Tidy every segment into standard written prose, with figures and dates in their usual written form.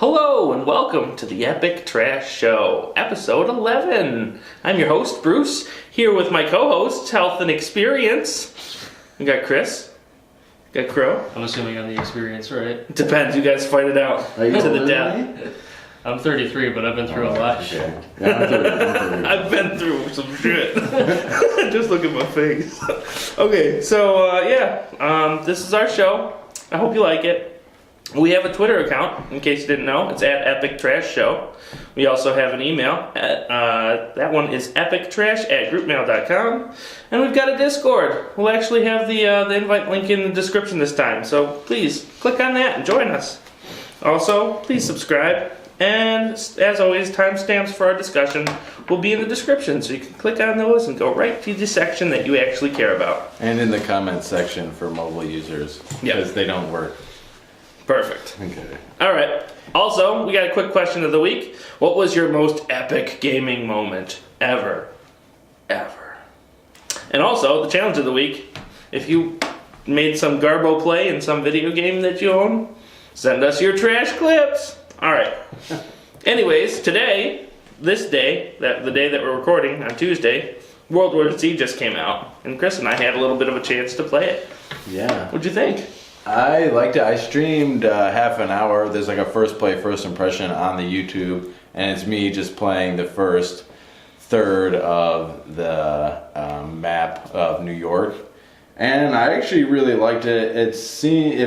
Hello and welcome to the Epic Trash Show, episode 11. I'm your host, Bruce, here with my co-hosts, Health and Experience. We got Chris. Got Crow. I'm assuming I'm the experience, right? Depends, you guys fight it out to the death. I'm 33, but I've been through a lot. Okay. Yeah, I'm 30. I've been through some shit. Just look at my face. Okay, so this is our show. I hope you like it. We have a Twitter account, in case you didn't know. It's at Epic Trash Show. We also have an email. That one is epictrash@groupmail.com. And we've got a Discord. We'll actually have the invite link in the description this time. So please, click on that and join us. Also, please subscribe. And as always, timestamps for our discussion will be in the description. So you can click on those and go right to the section that you actually care about. And in the comments section for mobile users. Because they don't work. Perfect. Okay. All right. Also, we got a quick question of the week. What was your most epic gaming moment ever? And also, the challenge of the week. If you made some Garbo play in some video game that you own, send us your trash clips. All right. Anyways, today, the day that we're recording on Tuesday, World War Z just came out, and Chris and I had a little bit of a chance to play it. Yeah. What'd you think? I liked it. I streamed half an hour. There's like a first impression on the YouTube, and it's me just playing the first third of the map of New York. And I actually really liked it. It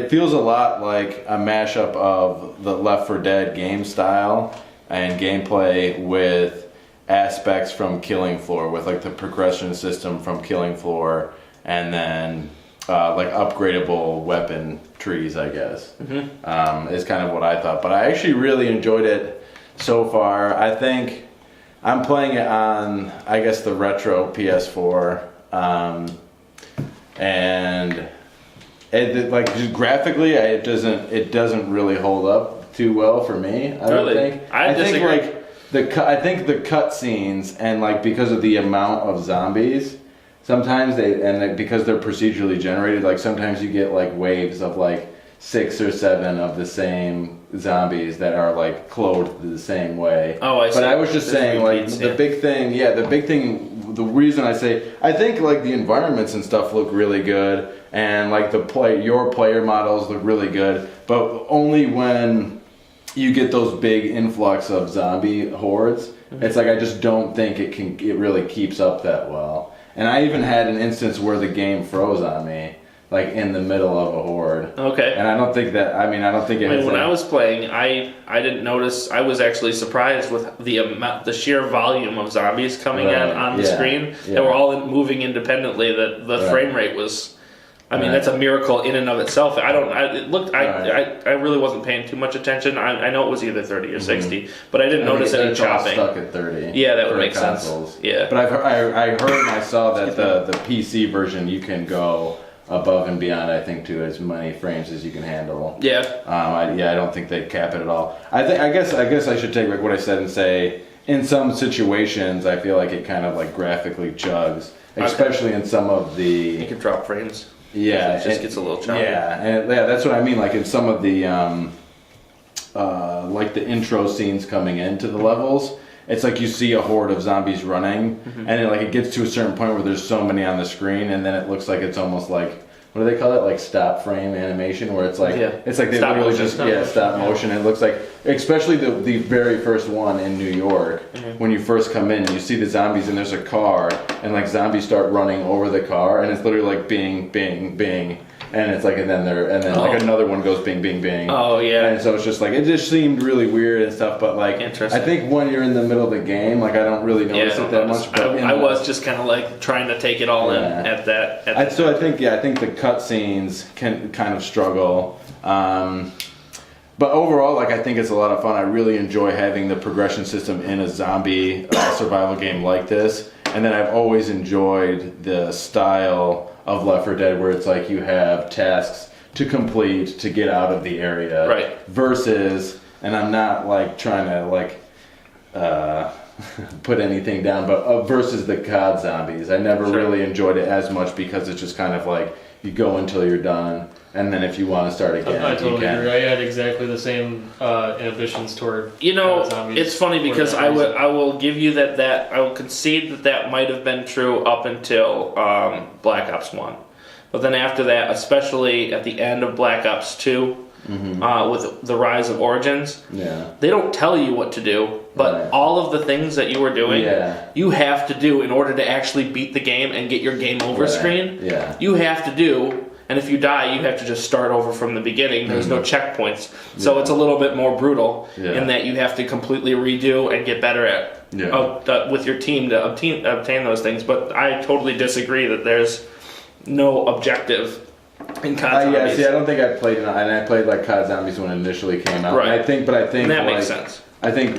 feels a lot like a mashup of the Left 4 Dead game style and gameplay with aspects from Killing Floor, with like the progression system from Killing Floor, and then like upgradable weapon trees, I guess. Is kind of what I thought. But I actually really enjoyed it so far. I think I'm playing it on, I guess, the retro PS4. And it like just graphically, it doesn't really hold up too well for me. I don't think. I think like I think the cutscenes and like because of the amount of zombies, sometimes because they're procedurally generated, like sometimes you get like waves of like 6 or 7 of the same zombies that are like clothed the same way. Oh, I see. But I was just saying, like, the big thing, the reason I say, I think like the environments and stuff look really good, and like your player models look really good, but only when you get those big influx of zombie hordes, it's like I just don't think it really keeps up that well. And I even had an instance where the game froze on me, like in the middle of a horde. Okay. And I don't think it has when I was playing, I didn't notice. I was actually surprised with the sheer volume of zombies coming on the screen. They were all moving independently. The frame rate was, that's a miracle in and of itself. I really wasn't paying too much attention. I know it was either 30 or 60, but I didn't notice any chopping. Stuck at 30. Yeah, that would make sense. Yeah. But I heard and I saw that the PC version you can go above and beyond, I think, to as many frames as you can handle. Yeah. I don't think they cap it at all. I guess I should take like what I said and say, in some situations, I feel like it kind of like graphically chugs, especially in some of the. You can drop frames. Yeah, it just gets a little choppy. Yeah, that's what I mean. Like in some of the like the intro scenes coming into the levels. It's like you see a horde of zombies running, and it gets to a certain point where there's so many on the screen, and then it looks like it's almost like, what do they call it? Like stop frame animation, where it's like it's like they literally just stop motion. It looks like, especially the very first one in New York, when you first come in, you see the zombies and there's a car, and like zombies start running over the car, and it's literally like bing, bing, bing. And it's like, like another one goes bing, bing, bing. Oh, yeah. And so it's just like, it just seemed really weird and stuff, but like, I think when you're in the middle of the game, like, I don't really notice it that much. But I was just kind of like trying to take it all in at that. I think the cutscenes can kind of struggle. But overall, like, I think it's a lot of fun. I really enjoy having the progression system in a zombie survival game like this. And then I've always enjoyed the style of Left 4 Dead, where it's like you have tasks to complete to get out of the area. Right. Versus, and I'm not like trying to like put anything down, but versus the COD zombies. I never really enjoyed it as much because it's just kind of like you go until you're done. and then if you want to start again, I you totally can. agree. I had exactly the same inhibitions toward zombies. It's funny because for that reason. I will give you that I will concede that might have been true up until Black Ops 1. But then after that, especially at the end of Black Ops 2, with the rise of Origins, they don't tell you what to do, but all of the things that you were doing, you have to do in order to actually beat the game and get your game over screen. Yeah. You have to do, and if you die, you have to just start over from the beginning. There's no checkpoints. So it's a little bit more brutal in that you have to completely redo and get better at with your team to obtain those things. But I totally disagree that there's no objective in COD Zombies. I don't think I played it, and I played like COD Zombies when it initially came out. Right. And I think And that like, makes sense. I think,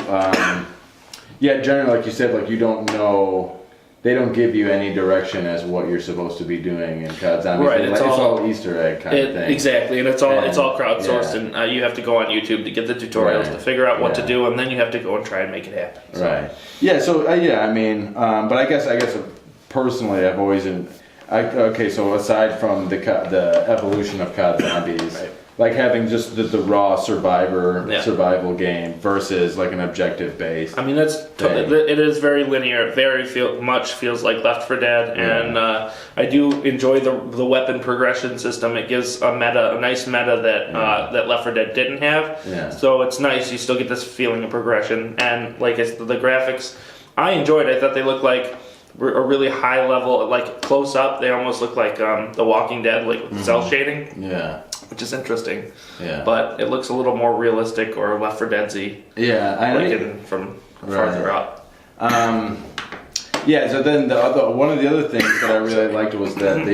generally, like you said, like you don't know, they don't give you any direction as what you're supposed to be doing in COD Zombies. Right, It's all Easter egg kind of thing. Exactly, and it's all crowdsourced, and you have to go on YouTube to get the tutorials to figure out what to do, and then you have to go and try and make it happen. So. Right. Yeah. So I mean, but I guess personally, I've always so aside from the evolution of COD Zombies, like having just the raw survival game versus like an objective based. I mean, it is very linear. Much feels like Left 4 Dead, and I do enjoy the weapon progression system. It gives a nice meta that Left 4 Dead didn't have. Yeah. So it's nice. You still get this feeling of progression, and like the graphics, I enjoyed. I thought they looked like a really high level, like close up. They almost look like The Walking Dead, like with cell shading. Yeah. Which is interesting. Yeah. But it looks a little more realistic or Left 4 Dead-y. Yeah. From farther up. So then one of the other things that I really liked was that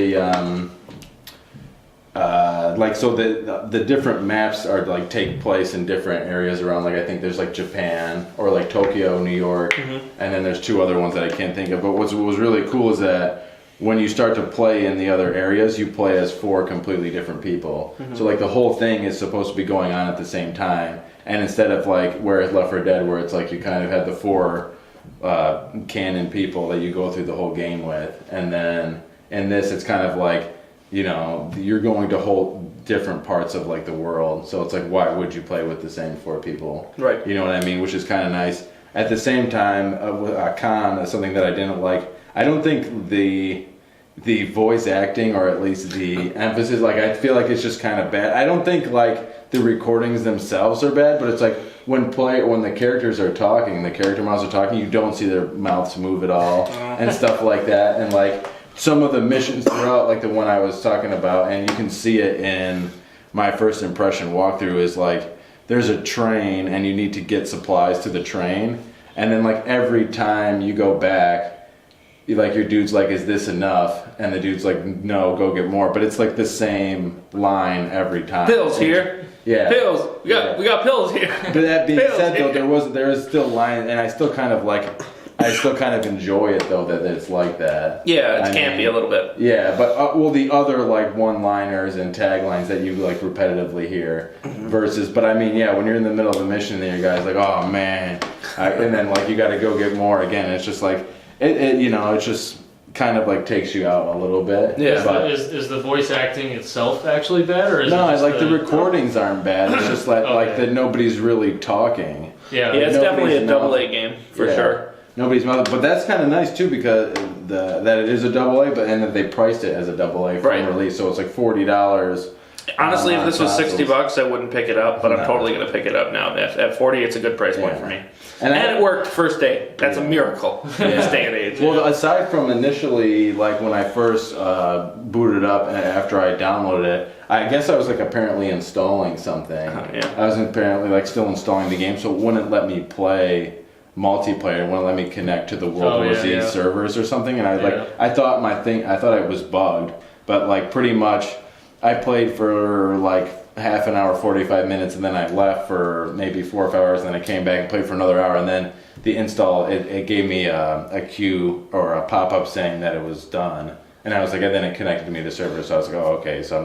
the different maps are like take place in different areas around, like I think there's like Japan or like Tokyo, New York, and then there's two other ones that I can't think of. But what was really cool is that when you start to play in the other areas, you play as 4 completely different people. So like the whole thing is supposed to be going on at the same time, and instead of like where it's Left 4 Dead, where it's like you kind of have the 4 canon people that you go through the whole game with, and then in this it's kind of like, you know, you're going to whole different parts of like the world. So it's like, why would you play with the same 4 people? Right. You know what I mean? Which is kind of nice. At the same time, with con, something that I didn't like, I don't think the voice acting, or at least the emphasis, like I feel like it's just kind of bad. I don't think like the recordings themselves are bad, but it's like when the characters are talking, the character models are talking, you don't see their mouths move at all and stuff like that. And like some of the missions throughout, like the one I was talking about, and you can see it in my first impression walkthrough, is like there's a train and you need to get supplies to the train, and then like every time you go back, like your dude's like, is this enough? And the dude's like, no, go get more. But it's like the same line every time. Pills here. Yeah. Pills. We got pills here. But that being said, though, there is still line, and I still kind of enjoy it though that it's like that. Yeah, it's campy a little bit. Yeah, but the other like one-liners and taglines that you like repetitively hear versus, but I mean, when you're in the middle of a mission and your guy's like, oh man, and then like you got to go get more again. It's just like it just kind of like takes you out a little bit. Yeah. But is the voice acting itself actually bad, or is no? it just like the recordings aren't bad. It's just like that nobody's really talking. Yeah, it's definitely a AA game for sure. Nobody's mouth, but that's kind of nice too, because that it is a AA, and that they priced it as a AA from release, so it's like $40. Honestly, if this was $60, I wouldn't pick it up, but I'm totally going to pick it up now. At 40, it's a good price point for me. And it worked first day. That's a miracle in this day and age. Well, aside from initially, like when I first booted up after I downloaded it, I guess I was like apparently installing something. I was apparently like still installing the game, so it wouldn't let me play multiplayer. It wouldn't let me connect to the World War Z servers or something. And I thought it was bugged, but like pretty much I played for like half an hour, 45 minutes, and then I left for maybe 4 or 5 hours, and then I came back and played for another hour, and then the install, it gave me a cue or a pop-up saying that it was done, and I was like, and then it connected me to the server, so I was like, oh, okay, so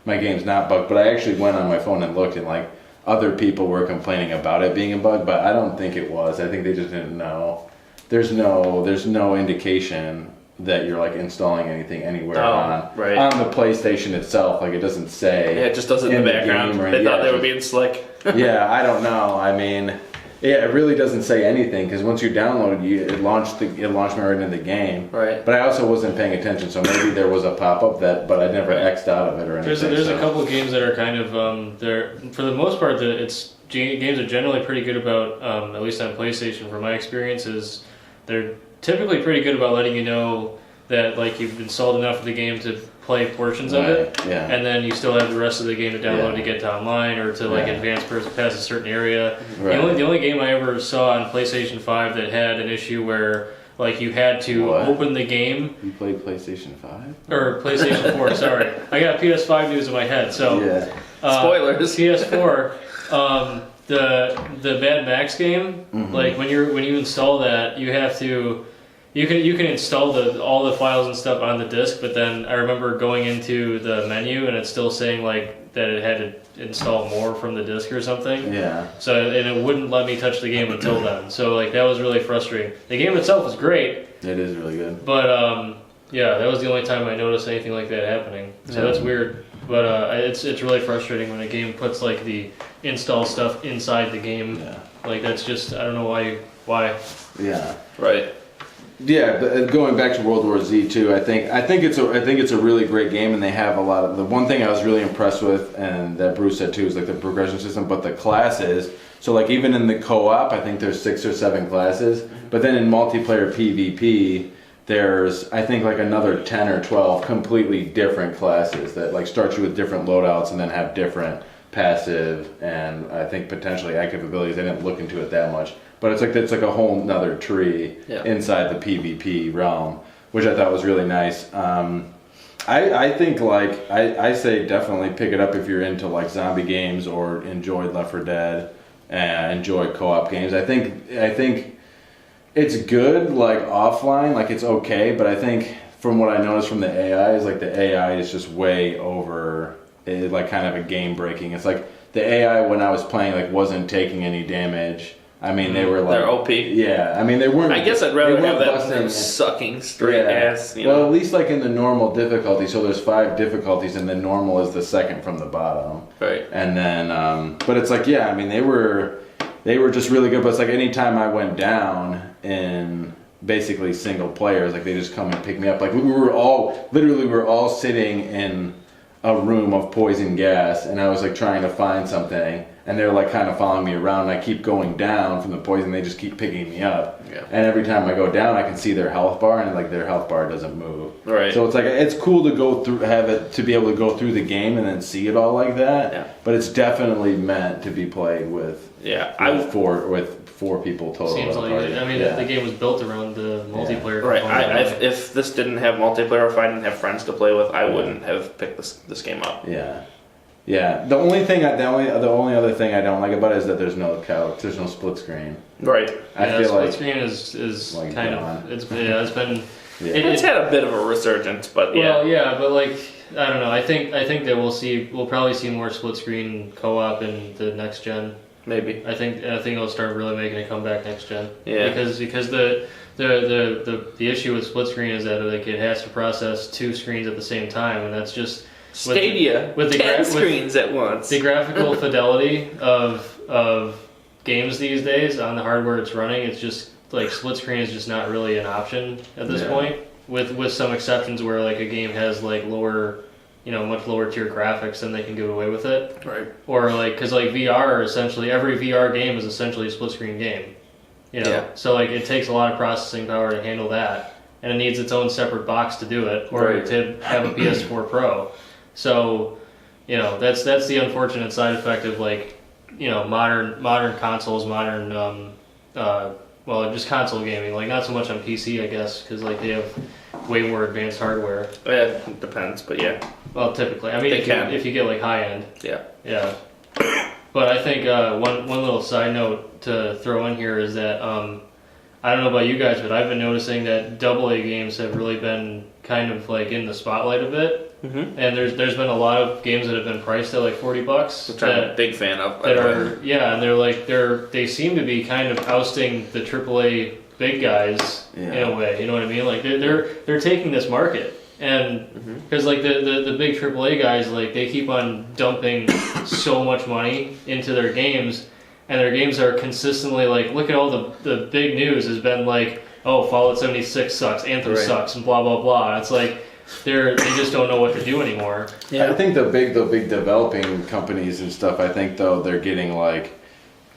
my game's not bugged, but I actually went on my phone and looked, and like other people were complaining about it being a bug, but I don't think it was. I think they just didn't know. There's no indication that you're like installing anything anywhere Oh, on right. on the PlayStation itself. Like it doesn't say. Yeah, it just does it in the background. game, right? They thought Yeah, they were just- being slick. Yeah, I don't know. I mean, yeah, it really doesn't say anything because once you download, it launched me right into the game. Right. But I also wasn't paying attention, so maybe there was a pop up but I never X'd out of it or anything. There's so. a couple of games that are kind of they're for the most part games are generally pretty good about at least on PlayStation. From my experiences, they're typically pretty good about letting you know that like you've installed enough of the game to play portions of it, Yeah. and then you still have the rest of the game to download Yeah. to get to online or to like Yeah. advance past a certain area. Right. The only game I ever saw on PlayStation 5 that had an issue where like you had to What? open the game You played PlayStation 5? or PlayStation 4. Sorry, I got PS5 news in my head. So Yeah. Spoilers. PS4. The Mad Max game, like when you install that, you have to. You can install all the files and stuff on the disc, but then I remember going into the menu and it's still saying like that it had to install more from the disc or something. Yeah. So and it wouldn't let me touch the game until then. So like that was really frustrating. The game itself was great, It is really good. but yeah, that was the only time I noticed anything like that happening. So Yeah. that's weird. But it's really frustrating when a game puts like the install stuff inside the game. Yeah. Like that's just I don't know why. Yeah. Right. Yeah, but going back to World War Z too, I think it's a really great game, and they have a lot of the one thing I was really impressed with, and that Bruce said too, is like the progression system, but the classes. So like even in the co-op, I think there's 6 or 7 classes, but then in multiplayer PvP, there's I think like another 10 or 12 completely different classes that like start you with different loadouts and then have different passive and I think potentially active abilities. I didn't look into it that much. But it's like a whole nother tree inside the PvP realm, which I thought was really nice. I think like I say definitely pick it up if you're into like zombie games or enjoyed Left 4 Dead and enjoy co-op games. I think it's good like offline, like it's okay, but I think from what I noticed from the AI is like the AI is just way over like kind of a game breaking. It's like the AI when I was playing like wasn't taking any damage. I mean, they were like... They're OP. Yeah, I mean, they weren't... I guess I'd rather they weren't have that busting than it. sucking straight ass. You Well, know? at least like in the normal difficulty, so there's 5 difficulties, and then normal is the second from the bottom. Right. And then, but it's like, yeah, I mean, they were just really good, but it's like any time I went down in basically single players, like they just come and pick me up. Like we were all sitting in a room of poison gas, and I was like trying to find something, and they're like kind of following me around, and I keep going down from the poison, they just keep picking me up. Yeah. And every time I go down, I can see their health bar, and like their health bar doesn't move. Right. So it's like it's cool to go through, to be able to go through the game and then see it all like that. Yeah. But it's definitely meant to be played with four people total. Seems on like a party. I mean Yeah. the game was built around the multiplayer. Right. component. If this didn't have multiplayer, if I didn't have friends to play with, I wouldn't have picked this game up. Yeah. Yeah. The only other thing I don't like about it is that there's no couch. There's no split screen. Right. I yeah, feel split like screen is like kind gone. of it's been. Yeah. It's had a bit of a resurgence, but yeah. Well, yeah, but like I don't know. I think that we'll probably see more split screen co-op in the next gen. Maybe. I think it'll start really making a comeback next gen. Yeah. Because the issue with split screen is that like it has to process 2 screens at the same time, and that's just Stadia with the 10 with screens at once. the graphical fidelity of games these days on the hardware it's running. It's just like split screen is just not really an option at this point. With some exceptions where like a game has like lower, much lower tier graphics, then they can get away with it. Right. Or like, because like VR, essentially every VR game is essentially a split screen game. Yeah. So like it takes a lot of processing power to handle that, and it needs its own separate box to do it, or Right. to have a PS4 Pro. So, that's the unfortunate side effect of like, modern consoles, just console gaming. Like not so much on PC, I guess, because like they have way more advanced hardware. It depends, but yeah. Well, typically, I mean, if you get like high end. Yeah. Yeah. But I think one little side note to throw in here is that I don't know about you guys, but I've been noticing that AA games have really been kind of like in the spotlight a bit. Mm-hmm. And there's been a lot of games that have been priced at like $40, Which I'm a big fan of. and they seem to be kind of ousting the AAA big guys in a way. You know what I mean? Like they're taking this market, and because like the big AAA guys, like they keep on dumping so much money into their games, and their games are consistently like, look at all the big news has been like, oh, Fallout 76 sucks, Anthem sucks, and blah blah blah. It's like they just don't know what to do anymore. Yeah. I think the big developing companies and stuff, I think though they're getting like,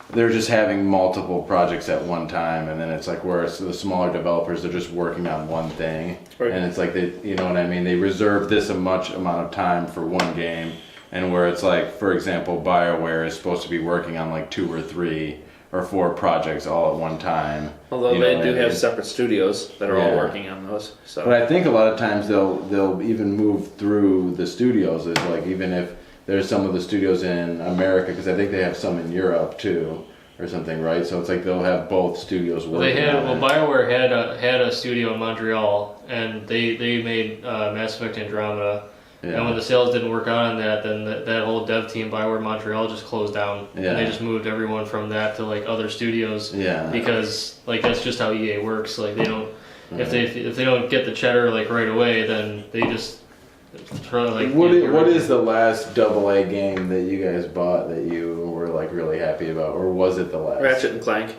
they're just having multiple projects at one time, and then it's like where it's the smaller developers, they're just working on one thing, and it's like they, you know what I mean, they reserve this a much amount of time for one game, and where it's like, for example, BioWare is supposed to be working on like 2 or 3 or 4 projects all at one time. Although they do have separate studios that are all working on those. So. But I think a lot of times they'll even move through the studios. It's like, even if there's some of the studios in America, because I think they have some in Europe too, or something, right? So it's like they'll have both studios working. BioWare had a studio in Montreal, and they made Mass Effect Andromeda. Yeah. And when the sales didn't work out on that, then that whole dev team, BioWare Montreal, just closed down. Yeah. And they just moved everyone from that to like other studios. Yeah. Because like that's just how EA works. Like they don't, if they don't get the cheddar like right away, then they just throw like. What is the last AA game that you guys bought that you were like really happy about, or was it the last? Ratchet and Clank.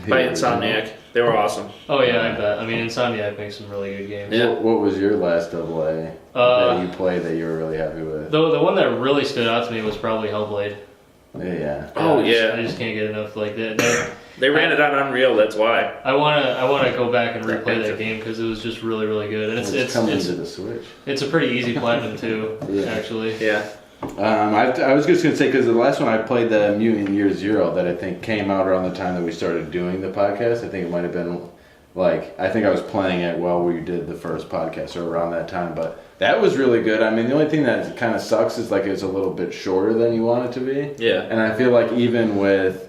By Insomniac. They were awesome. Oh yeah, I bet. I mean, Insomniac makes some really good games. Yeah. What was your last AA that you played that you were really happy with? The one that really stood out to me was probably Hellblade. Yeah. Oh yeah. I just can't get enough like that. They ran it on Unreal. That's why. I wanna go back and replay that game because it was just really really good. And it's coming to the Switch. It's a pretty easy platinum too. Actually. Yeah. I was just going to say, because the last one I played, the Mutant Year Zero, that I think came out around the time that we started doing the podcast. I think it might have been like, I think I was playing it while we did the first podcast or around that time, but that was really good. I mean, the only thing that kind of sucks is like it's a little bit shorter than you want it to be. Yeah. And I feel like even with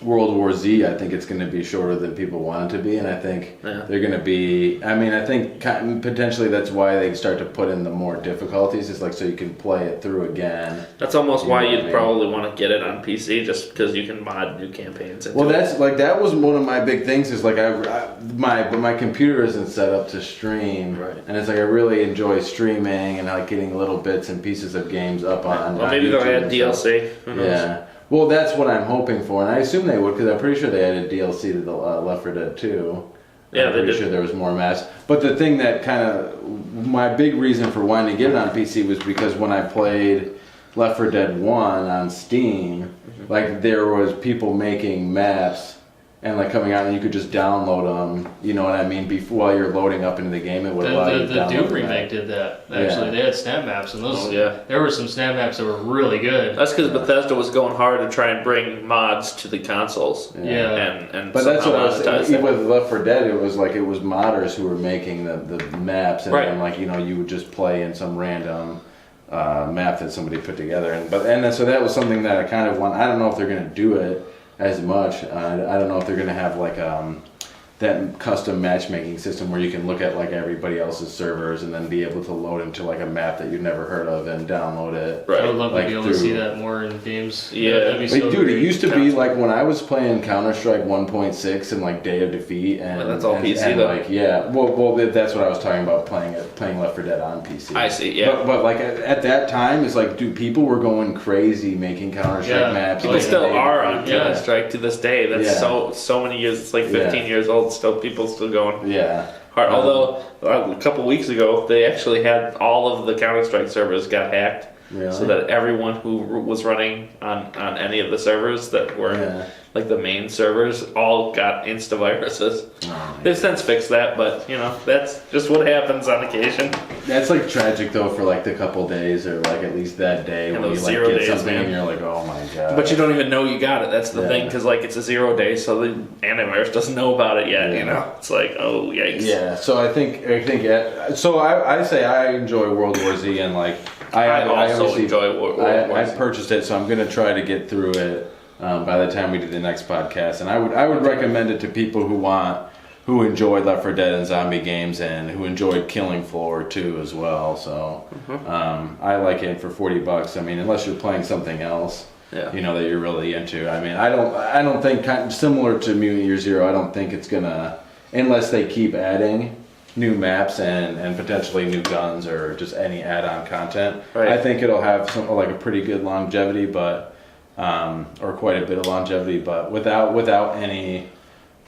World War Z, I think it's going to be shorter than people want it to be, and I think they're going to be, I mean, I think potentially that's why they start to put in the more difficulties, is like so you can play it through again. That's almost why you'd probably want to get it on PC, just because you can mod new campaigns. Well, that's like, that was one of my big things, is like my computer isn't set up to stream, and it's like I really enjoy streaming and like getting little bits and pieces of games up on. Well, maybe they'll add DLC. Yeah. Well, that's what I'm hoping for, and I assume they would, because I'm pretty sure they added DLC to the Left 4 Dead 2. Yeah, I'm pretty sure there was more maps. But the thing that kind of, my big reason for wanting to get it on PC was because when I played Left 4 Dead 1 on Steam, like there was people making maps and like coming out, and you could just download them. You know what I mean? Before, while you're loading up into the game, it would allow you to download. The Doom remake did that. Actually, they had snap maps, and those. There were some snap maps that were really good. That's because Bethesda was going hard to try and bring mods to the consoles. And but that's what I was saying. With Left 4 Dead, it was modders who were making the maps, and then like, you know, you would just play in some random map that somebody put together, so that was something that I kind of want. I don't know if they're going to do it as much. I don't know if they're going to have like that custom matchmaking system where you can look at like everybody else's servers and then be able to load into like a map that you've never heard of and download it. Right. I would love to be able to see that more in games. Yeah. That'd be so dude, it used to be like when I was playing Counter-Strike 1.6 and like Day of Defeat, and that's all PC though. Like, well, that's what I was talking about, playing Left 4 Dead on PC. I see. Yeah. But like at that time, it's like, dude, people were going crazy making Counter-Strike maps. People still are on Counter-Strike to this day. That's so many years. It's like 15 years old. People still going. Yeah. Hard. Although a couple weeks ago they actually had all of the Counter-Strike servers got hacked, so that everyone who was running on any of the servers that were like the main servers all got insta viruses. They've since fixed that, but you know, that's just what happens on occasion. That's like tragic though, for like the couple days, or like at least that day when you like get something and you're like, oh my god. But you don't even know you got it. That's the thing, because like it's a 0 day, so the antivirus doesn't know about it yet. You know, it's like, oh yikes. Yeah. So I think so I say I enjoy World War Z, and like I also enjoy World War Z. I purchased it, so I'm gonna try to get through it by the time we do the next podcast, and I would recommend it to people who enjoy Left 4 Dead and zombie games, and who enjoyed Killing Floor too as well. So I like it for $40. I mean, unless you're playing something else. Yeah. you know, that you're really into. I mean, I don't think, similar to Mutant Year Zero, I don't think it's gonna, unless they keep adding new maps and potentially new guns or just any add-on content. Right. I think it'll have some like a pretty good longevity, but or quite a bit of longevity, but without any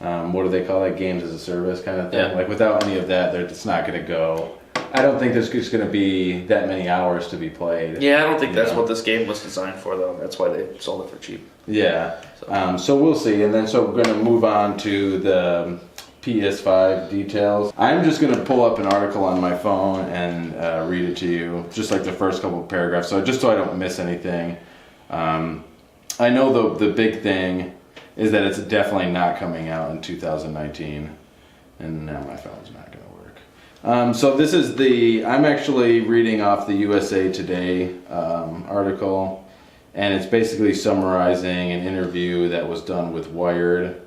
what do they call that, games as a service kind of thing. Yeah. Like without any of that, it's not going to go. I don't think there's just going to be that many hours to be played. Yeah, I don't think that's know? what this game was designed for, though. That's why they sold it for cheap. Yeah. So we'll see, and then so we're going to move on to the PS5 details. I'm just going to pull up an article on my phone and read it to you, just like the first couple of paragraphs, so I don't miss anything. I know the big thing is that it's definitely not coming out in 2019, and now my phone's not going to work. So this is I'm actually reading off the USA Today article, and it's basically summarizing an interview that was done with Wired.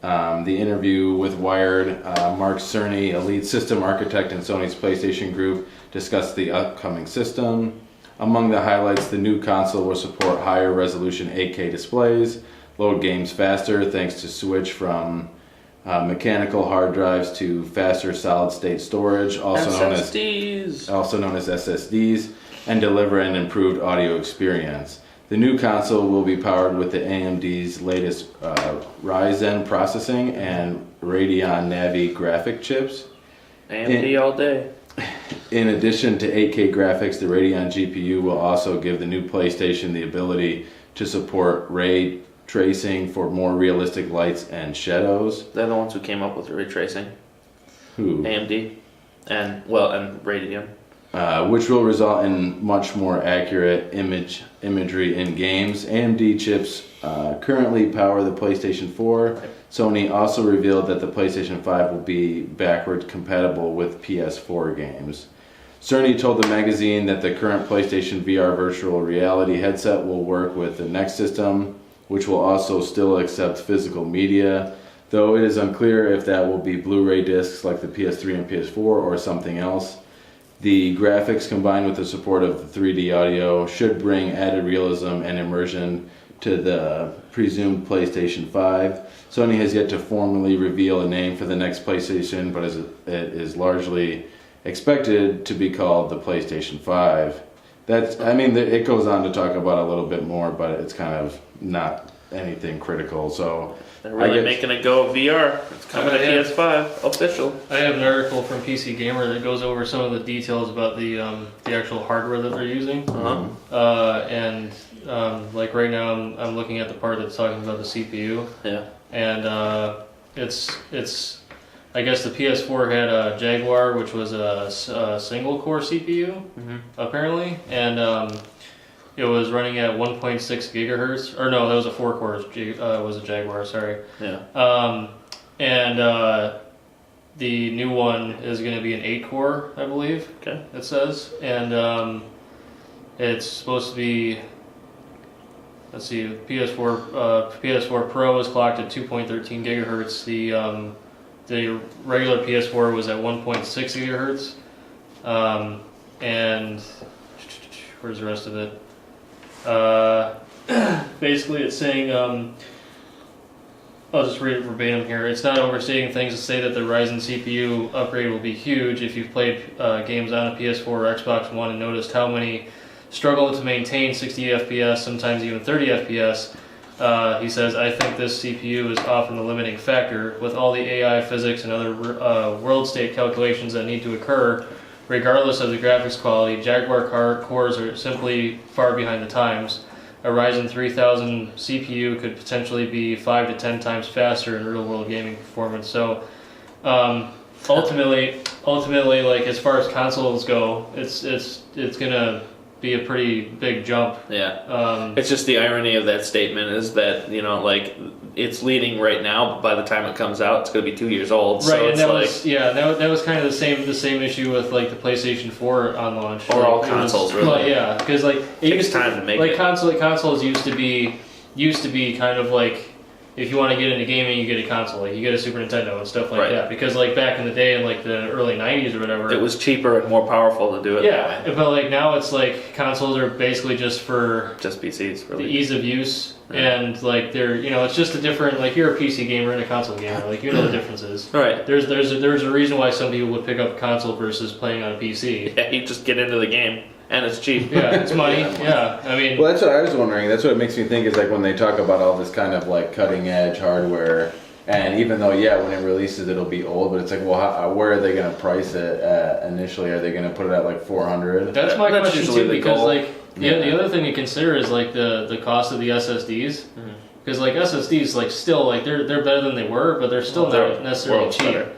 The interview with Wired, Mark Cerny, a lead system architect in Sony's PlayStation Group, discussed the upcoming system. Among the highlights, the new console will support higher resolution 8K displays, load games faster thanks to switch from mechanical hard drives to faster solid state storage, also known as SSDs, and deliver an improved audio experience. The new console will be powered with the AMD's latest Ryzen processing and Radeon Navi graphic chips. AMD all day. In addition to 8K graphics, the Radeon GPU will also give the new PlayStation the ability to support ray tracing for more realistic lights and shadows. They're the ones who came up with ray tracing. Who? AMD. And Radeon. Which will result in much more accurate imagery in games. AMD chips currently power the PlayStation 4. Sony also revealed that the PlayStation 5 will be backward compatible with PS4 games. Cerny told the magazine that the current PlayStation VR virtual reality headset will work with the next system, which will also still accept physical media, though it is unclear if that will be Blu-ray discs like the PS3 and PS4 or something else. The graphics combined with the support of 3D audio should bring added realism and immersion to the presumed PlayStation 5. Sony has yet to formally reveal a name for the next PlayStation, but it is largely expected to be called the PlayStation 5. It goes on to talk about a little bit more, but it's kind of not anything critical. So they're really making a go of VR. It's coming to PS5 official. I have an article from PC Gamer that goes over some of the details about the actual hardware that they're using. Like right now, I'm looking at the part that's talking about the CPU. Yeah. And it's I guess the PS4 had a Jaguar, which was a single core CPU, apparently, and it was running at 1.6 gigahertz. Or no, that was a 4 core. Was a Jaguar. Sorry. Yeah. The new one is going to be an 8 core, I believe. Okay. It says, and it's supposed to be. Let's see. PS4 Pro is clocked at 2.13 gigahertz. The regular PS4 was at 1.6 gigahertz. And where's the rest of it? Basically, it's saying, I'll just read it verbatim here. It's not overstating things to say that the Ryzen CPU upgrade will be huge. If you've played games on a PS4 or Xbox One and noticed how many struggle to maintain 60 FPS, sometimes even 30 FPS, he says, I think this CPU is often the limiting factor. With all the AI, physics, and other world state calculations that need to occur, regardless of the graphics quality, Jaguar cores are simply far behind the times. A Ryzen 3000 CPU could potentially be 5 to 10 times faster in real-world gaming performance. So, ultimately, like as far as consoles go, it's gonna be a pretty big jump. Yeah. It's just the irony of that statement is that, like, it's leading right now, but by the time it comes out, it's going to be 2 years old. Right, so and it's that was kind of the same issue with like the PlayStation 4 on launch. Or all consoles, really. Well, yeah, because like it takes time to make like it. consoles used to be kind of like if you want to get into gaming, you get a console, like you get a Super Nintendo and stuff like Right. that. Because like back in the day, in like the early '90s or whatever, It was cheaper and more powerful to do it. yeah. But like now, it's like consoles are basically just for Just PCs, the really. ease of use, Yeah. and like they're it's just a different, like you're a PC gamer and a console gamer, like you know the differences. Right. There's a reason why some people would pick up a console versus playing on a PC. Yeah, you just get into the game, and it's cheap. Yeah, it's money. Yeah, I mean, Well, that's what I was wondering. That's what it makes me think is like when they talk about all this kind of like cutting edge hardware, and even though when it releases it'll be old, but it's like, well, where are they going to price it at initially? Are they going to put it at like 400? that's my That's question usually too, the because goal. like Yeah. the other thing to consider is like the cost of the SSDs, because like SSDs like still like they're better than they were, but they're still They're not necessarily worlds cheap. better.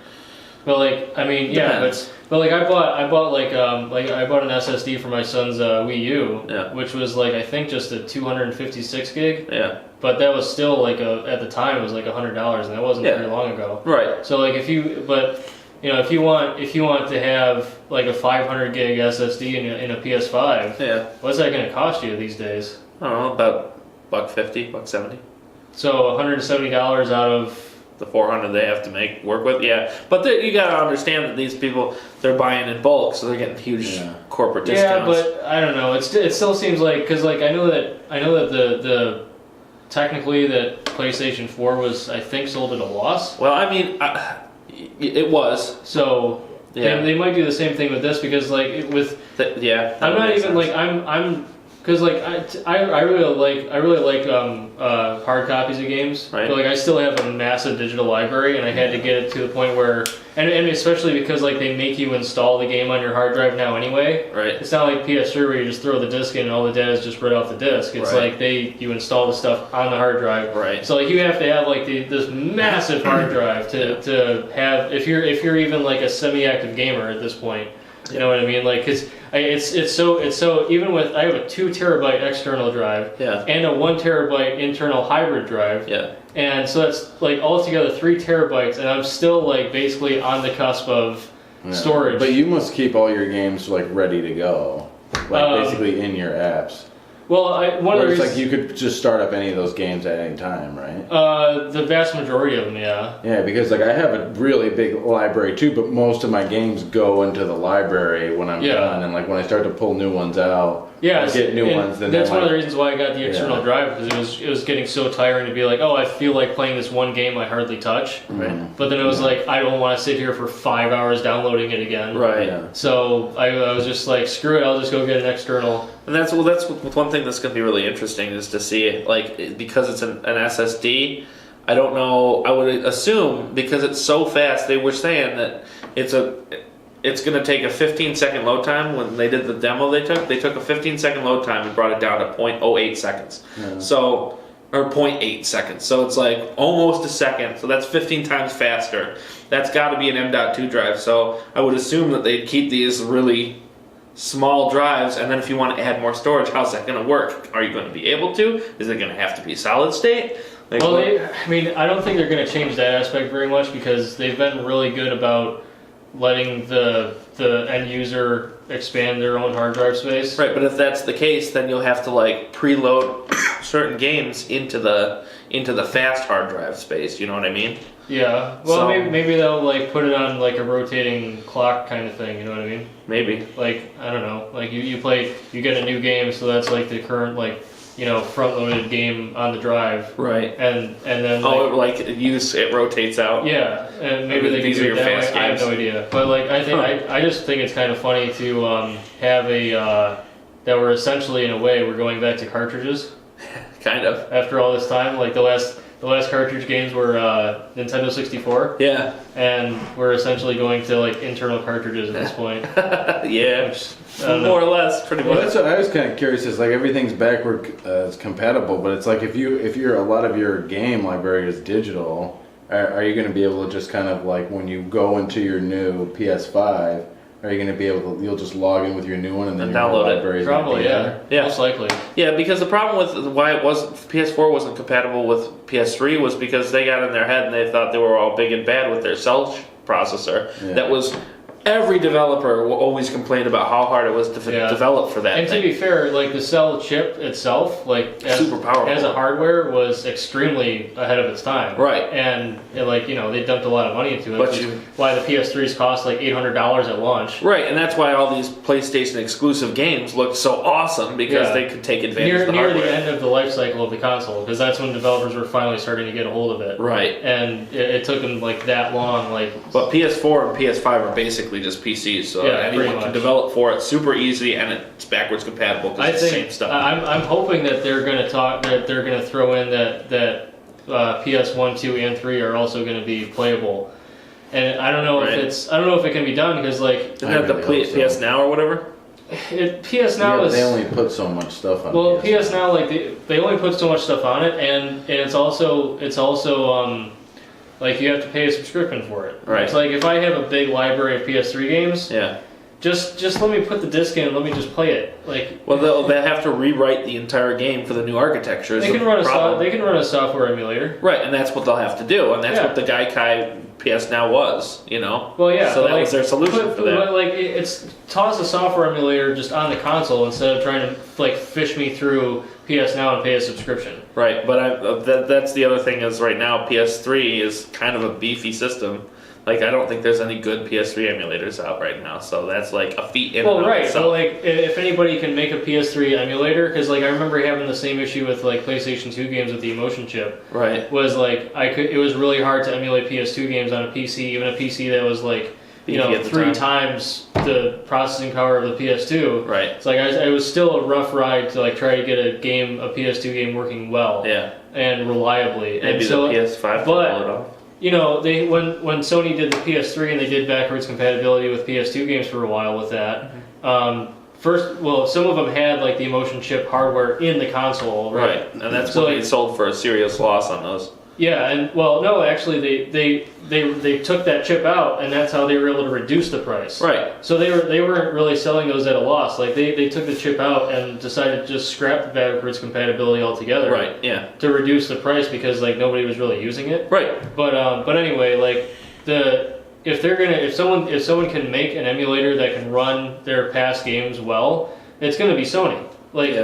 But like I mean, yeah, Depends. but like I bought like I bought an SSD for my son's Wii U, Yeah. which was like I think just a 256 gig, Yeah. but that was still like at the time it was like $100, and that wasn't Yeah. very long ago. Right. So like if you want to have like a 500 gig SSD in a PS5, Yeah. what's that going to cost you these days? I don't know, about $150, $170. So $170 out of The 400 they have to work with, yeah. But you gotta understand that these people, they're buying in bulk, so they're getting huge corporate discounts. yeah, but I don't know. It still seems like, because like I know that the technically that PlayStation 4 was, I think, sold at a loss. Well, I mean, it was. So Yeah. they might do the same thing with this, because like Yeah. that I'm would not make even sense. like I'm because like I really like hard copies of games. Right. But like I still have a massive digital library, and I had to get it to the point where and especially because like they make you install the game on your hard drive now anyway. Right. It's not like PS3 where you just throw the disc in and all the data is just right off the disc. It's Right. like you install the stuff on the hard drive. Right. So like you have to have like this massive hard drive to have if you're even like a semi-active gamer at this point. You know what I mean? Like, cause it's so even with I have a 2 terabyte external drive Yeah. and a 1 terabyte internal hybrid drive. Yeah. And so that's like altogether 3 terabytes, and I'm still like basically on the cusp of storage. But you must keep all your games like ready to go, like basically in your apps. Well, one of the Where it's reasons, like you could just start up any of those games at any time, right? the vast majority of them, yeah. Yeah, because like I have a really big library too, but most of my games go into the library when I'm Yeah. done, and like when I start to pull new ones out, Yeah, or get new and ones. Then that's they're one of the like, reasons why I got the external Yeah. drive, because it was getting so tiring to be like, oh, I feel like playing this one game I hardly touch. Right. But then it was like, I don't want to sit here for 5 hours downloading it again. Right. Yeah. So I was just like, screw it, I'll just go get an external. And that's one thing that's going to be really interesting is to see it, like, because it's an SSD. I don't know. I would assume because it's so fast, they were saying that it's going to take a 15-second load time. When they did the demo, they took a 15-second load time and brought it down to 0.08 seconds. Yeah. So, or 0.8 seconds. So it's like almost a second. So that's 15 times faster. That's got to be an M.2 drive. So I would assume that they'd keep these really small drives, and then if you want to add more storage, how's that going to work? Are you going to be able to? Is it going to have to be solid state? Like, Well, I don't think they're going to change that aspect very much, because they've been really good about letting the end user expand their own hard drive space. right, but if that's the case, then you'll have to like preload certain games into the fast hard drive space. You know what I mean? Yeah. Well, So- maybe they'll like put it on like a rotating clock kind of thing. You know what I mean? Maybe. Like, I don't know. Like you get a new game, so that's like the current like front loaded game on the drive. Right. And then It rotates out. yeah, and maybe they can These do are it your that way. fast I have games. no idea. But like I think I just think it's kind of funny to have that we're essentially in a way we're going back to cartridges Kind of. after all this time. Like the last cartridge games were Nintendo 64, Yeah. and we're essentially going to like internal cartridges at this point. Yeah. Which, I don't know. More or less, pretty Well, much. that's what I was kind of curious. Is like everything's backward compatible, but it's like if you're a lot of your game library is digital, are you going to be able to just kind of like when you go into your new PS5, are you going to be able to? You'll just log in with your new one and then And your download it. library is gonna Probably, be yeah. there? Yeah. Most likely. Yeah, because the problem with why PS4 wasn't compatible with PS3 was because they got in their head and they thought they were all big and bad with their cell processor Yeah. that was every developer will always complain about how hard it was to develop for that And thing. to be fair, like the cell chip itself, like Super powerful. as a hardware, was extremely ahead of its time. Right. And like they dumped a lot of money into it. But Which is why the PS3s cost like $800 at launch. Right, and that's why all these PlayStation exclusive games look so awesome because they could take advantage of the near hardware. the end of the life cycle of the console, because that's when developers were finally starting to get a hold of it. Right. And it took them like that long. But PS4 and PS5 are basically just PCs, so Yeah, anyone pretty can much. develop for it super easy, and it's backwards compatible because I it's the think same stuff. I'm hoping that they're going to throw in that PS1, 2, and 3 are also going to be playable. And I don't know if it can be done because like Isn't that the PS Now or whatever? PS Now is they only put so much stuff on. well PS Now like they only put so much stuff on it, and it's also like you have to pay a subscription for it. Right. It's like if I have a big library of PS3 games, Yeah. just let me put the disc in and let me just play it. Like Well, they'll have to rewrite the entire game for the new architecture. they can run a software emulator. Right, and that's what they'll have to do, and that's Yeah. what the Gaikai PS Now was, you know? Well, yeah. So but that was their solution for that. But like, it's toss a software emulator just on the console instead of trying to like fish me through PS Now and pay a subscription. Right, but that's the other thing is right now PS3 is kind of a beefy system. Like I don't think there's any good PS3 emulators out right now, so that's like a feat in and of Right. itself. So like, if anybody can make a PS3 emulator, because like I remember having the same issue with like PlayStation 2 games with the emotion chip. Right. Was like it was really hard to emulate PS2 games on a PC, even a PC that was like Beefy at the 3 time. times the processing power of the PS2. Right. It's like it was still a rough ride to like try to get a PS2 game working well. Yeah. And reliably. Maybe and so, the PS5 will pull it off. they when Sony did the PS3 and they did backwards compatibility with PS2 games for a while with that. Some of them had like the emotion chip hardware in the console, right? And that's So, when like, they sold for a serious loss on those. Yeah, and well, no, actually, they took that chip out, and that's how they were able to reduce the price. Right. So they weren't really selling those at a loss. Like they took the chip out and decided to just scrap the backwards compatibility altogether. Right. Yeah. To reduce the price because like nobody was really using it. Right. But anyway, like if someone can make an emulator that can run their past games well, it's gonna be Sony. Like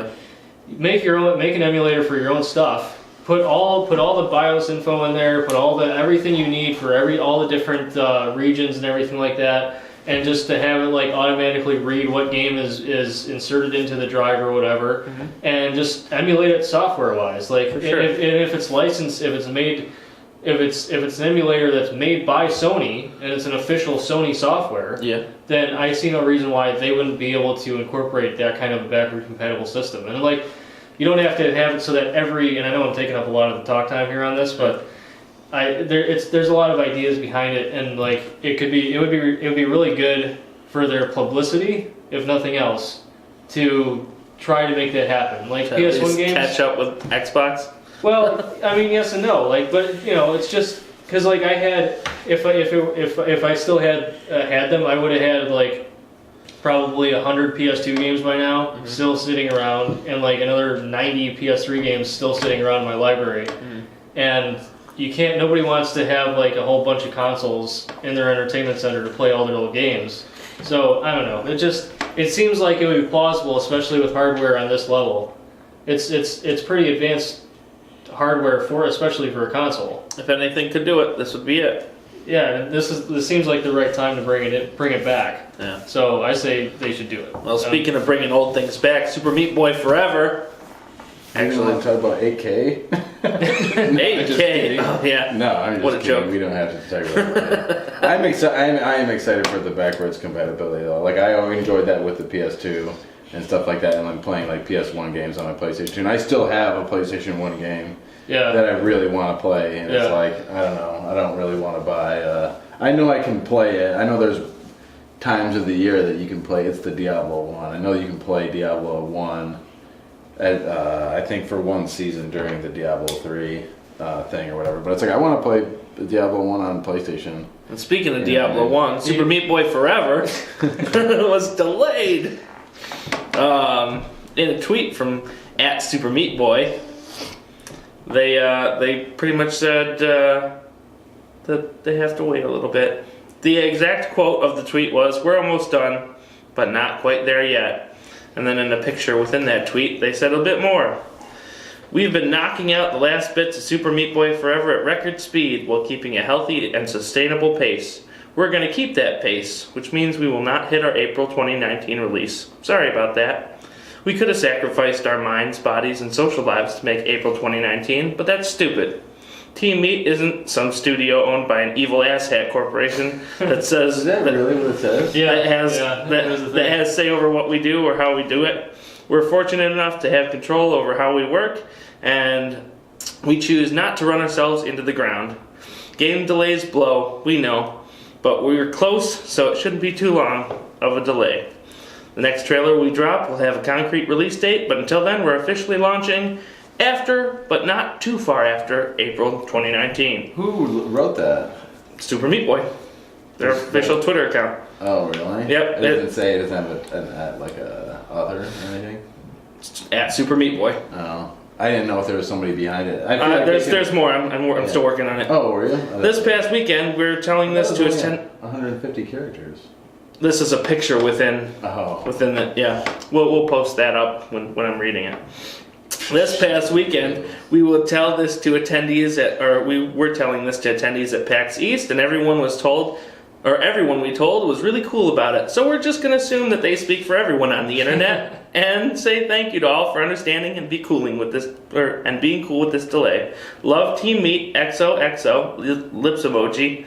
make an emulator for your own stuff. Put all the BIOS info in there. Put everything you need for all the different regions and everything like that, and just to have it like automatically read what game is inserted into the drive or whatever, and just emulate it software wise. Like if it's licensed, if it's an emulator that's made by Sony and it's an official Sony software, then I see no reason why they wouldn't be able to incorporate that kind of a backward compatible system. And like. You don't have to have it so that and I know I'm taking up a lot of the talk time here on this, but there's a lot of ideas behind it, and like it would be really good for their publicity, if nothing else, to try to make that happen. Like PS1 games catch up with Xbox. Well, I mean, yes and no. Like, but it's just because like I had if I still had them, I would have had like. Probably 100 PS2 games by now, still sitting around, and like another 90 PS3 games still sitting around in my library. And nobody wants to have like a whole bunch of consoles in their entertainment center to play all their little games. So I don't know. It seems like it would be plausible, especially with hardware on this level. It's pretty advanced hardware especially for a console. If anything could do it, this would be it. Yeah, this seems like the right time to bring it back. Yeah. So I say they should do it. Well, speaking of bringing old things back, Super Meat Boy Forever. Actually, want to talk about 8K. 8K. Oh, yeah. No, I'm just What a kidding. joke. We don't have to talk about that. I am excited for the backwards compatibility though. Like I enjoyed that with the PS2 and stuff like that, and I'm playing like PS1 games on my PlayStation 2. And I still have a PlayStation 1 game. That I really want to play, and it's like, I don't know, I don't really want to buy, I know I can play it, I know there's times of the year that you can play, it's the Diablo 1, I know you can play Diablo 1, I think for one season during the Diablo 3 thing or whatever, but it's like, I want to play Diablo 1 on PlayStation. And speaking of Diablo 1, Super Meat Boy Forever was delayed. In a tweet from @SuperMeatBoy, they pretty much said that they have to wait a little bit. The exact quote of the tweet was, "We're almost done, but not quite there yet." And then in a picture within that tweet, they said a bit more. "We've been knocking out the last bits of Super Meat Boy forever at record speed while keeping a healthy and sustainable pace. We're going to keep that pace, which means we will not hit our April 2019 release. Sorry about that. We could have sacrificed our minds, bodies, and social lives to make April 2019, but that's stupid. Team Meat isn't some studio owned by an evil asshat corporation that says Is that really what it says? that has say over what we do or how we do it. We're fortunate enough to have control over how we work, and we choose not to run ourselves into the ground. Game delays blow, we know, but we were close, so it shouldn't be too long of a delay. The next trailer we drop will have a concrete release date, but until then we're officially launching after, but not too far after, April 2019. Who wrote that? Super Meat Boy. Their official Twitter account. Oh, really? Yep. It doesn't say, it doesn't have like a author or anything? At Super Meat Boy. Oh. I didn't know if there was somebody behind it. I feel like there's more. I'm still working on it. Oh, were you? Oh, This past weekend, we're telling this to his 150 characters. This is a picture within Oh. the, yeah. We'll post that up when I'm reading it. This past weekend, we will tell this to attendees we were telling this to attendees at PAX East, and everyone we told was really cool about it. So we're just going to assume that they speak for everyone on the internet and say thank you to all for understanding and being cool with this delay. Love Team Meat, XOXO, lips emoji.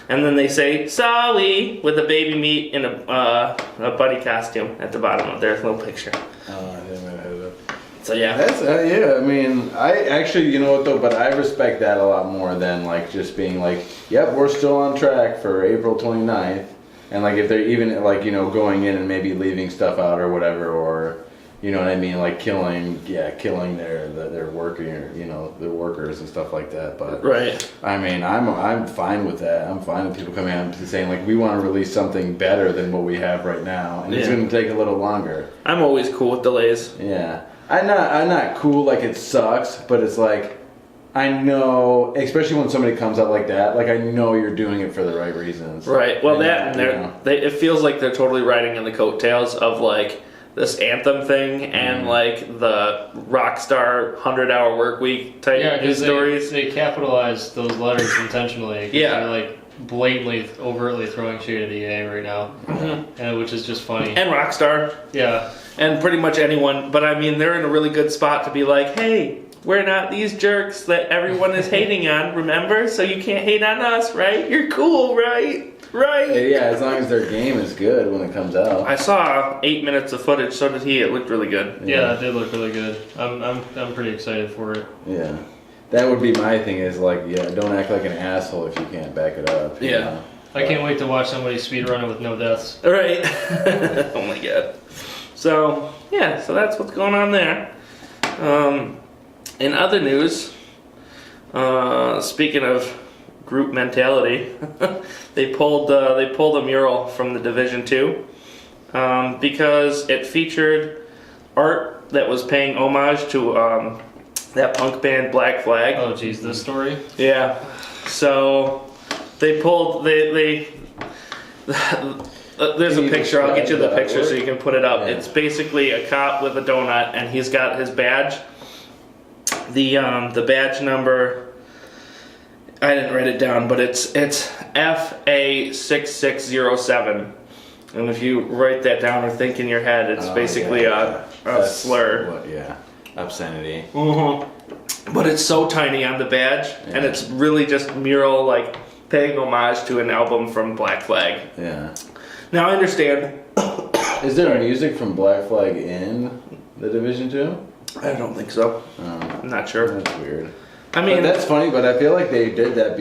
And then they say, "Sorry," with a baby meat in a bunny costume at the bottom of their little picture. Oh, I didn't know that. So yeah. That's, yeah, I mean, I actually, you know what though, but I respect that a lot more than like just being like, yep, we're still on track for April 29th. And like if they're even like, you know, going in and maybe leaving stuff out or whatever, or, you know what I mean, like killing their worker, you know, their workers and stuff like that. But right. I mean, I'm fine with that. I'm fine with people coming out and saying like, we want to release something better than what we have right now, and it's going to take a little longer. I'm always cool with delays. Yeah, I'm not cool like it sucks, but it's like I know, especially when somebody comes out like that, like I know you're doing it for the right reasons. Right. Well, and it feels like they're totally riding in the coattails of like this Anthem thing and like the Rockstar 100-hour work week type stories. They capitalize those letters intentionally. Yeah. They're like blatantly, overtly throwing shade at EA right now, and which is just funny. And Rockstar. Yeah. And pretty much anyone, but I mean, they're in a really good spot to be like, hey, we're not these jerks that everyone is hating on, remember? So you can't hate on us, right? You're cool, right? Right? Yeah, as long as their game is good when it comes out. I saw 8 minutes of footage, so did he. It looked really good. Yeah, it did look really good. I'm pretty excited for it. Yeah. That would be my thing is like, yeah, don't act like an asshole if you can't back it up. Yeah. know? I can't wait to watch somebody speedrun it with no deaths. Right. Oh my god. So, yeah, so that's what's going on there. In other news, speaking of group mentality, they pulled a mural from the Division 2 because it featured art that was paying homage to that punk band Black Flag. Oh geez, this story? Yeah. So they pulled there's a picture. I'll get you the picture so you can put it up. Yeah. It's basically a cop with a donut, and he's got his badge. The badge number, I didn't write it down, but it's FA6607. And if you write that down or think in your head, it's basically a slur. Obscenity. Mm-hmm. But it's so tiny on the badge, and it's really just mural, like paying homage to an album from Black Flag. Yeah. Now I understand. Is there music from Black Flag in the Division 2? I don't think so. I'm not sure. That's weird. I mean, but that's funny, but I feel like they did that.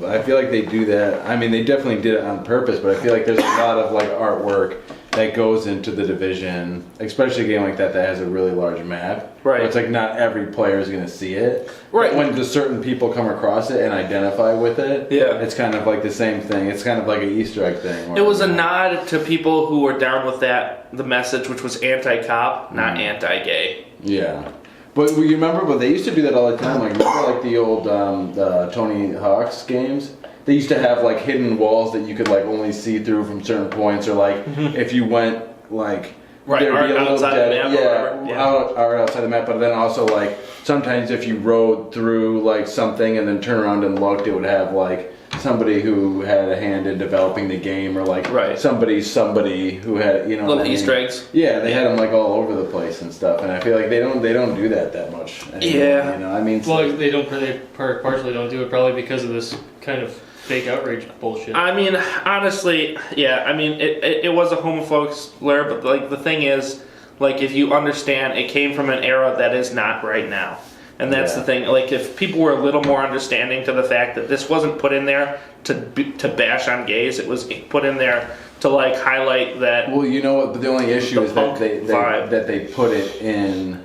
I feel like they do that. I mean, they definitely did it on purpose, but I feel like there's a lot of like artwork that goes into the Division, especially a game like that has a really large map. Right. It's like not every player is going to see it. Right. But when just certain people come across it and identify with it, it's kind of like the same thing. It's kind of like an Easter egg thing. It was a nod to people who were down with the message, which was anti-cop, not anti-gay. Yeah. But you remember, but they used to do that all the time. Like remember, like the old the Tony Hawk's games. they used to have like hidden walls that you could like only see through from certain points, or like if you went like there'd be a little dead, out outside the map. But then also like sometimes if you rode through like something and then turn around and looked, it would have like somebody who had a hand in developing the game, or like somebody who had, you know, little Easter eggs. Yeah, they had them like all over the place and stuff, and I feel like they don't do that much anymore, you know. I mean, well, they partially don't do it probably because of this kind of fake outrage bullshit. I mean, honestly, yeah. I mean, it was a homophobic slur, but like the thing is, like if you understand, it came from an era that is not right now. And that's the thing. Like, if people were a little more understanding to the fact that this wasn't put in there to bash on gays, it was put in there to like highlight that. Well, you know what? But the only issue is that they put it in.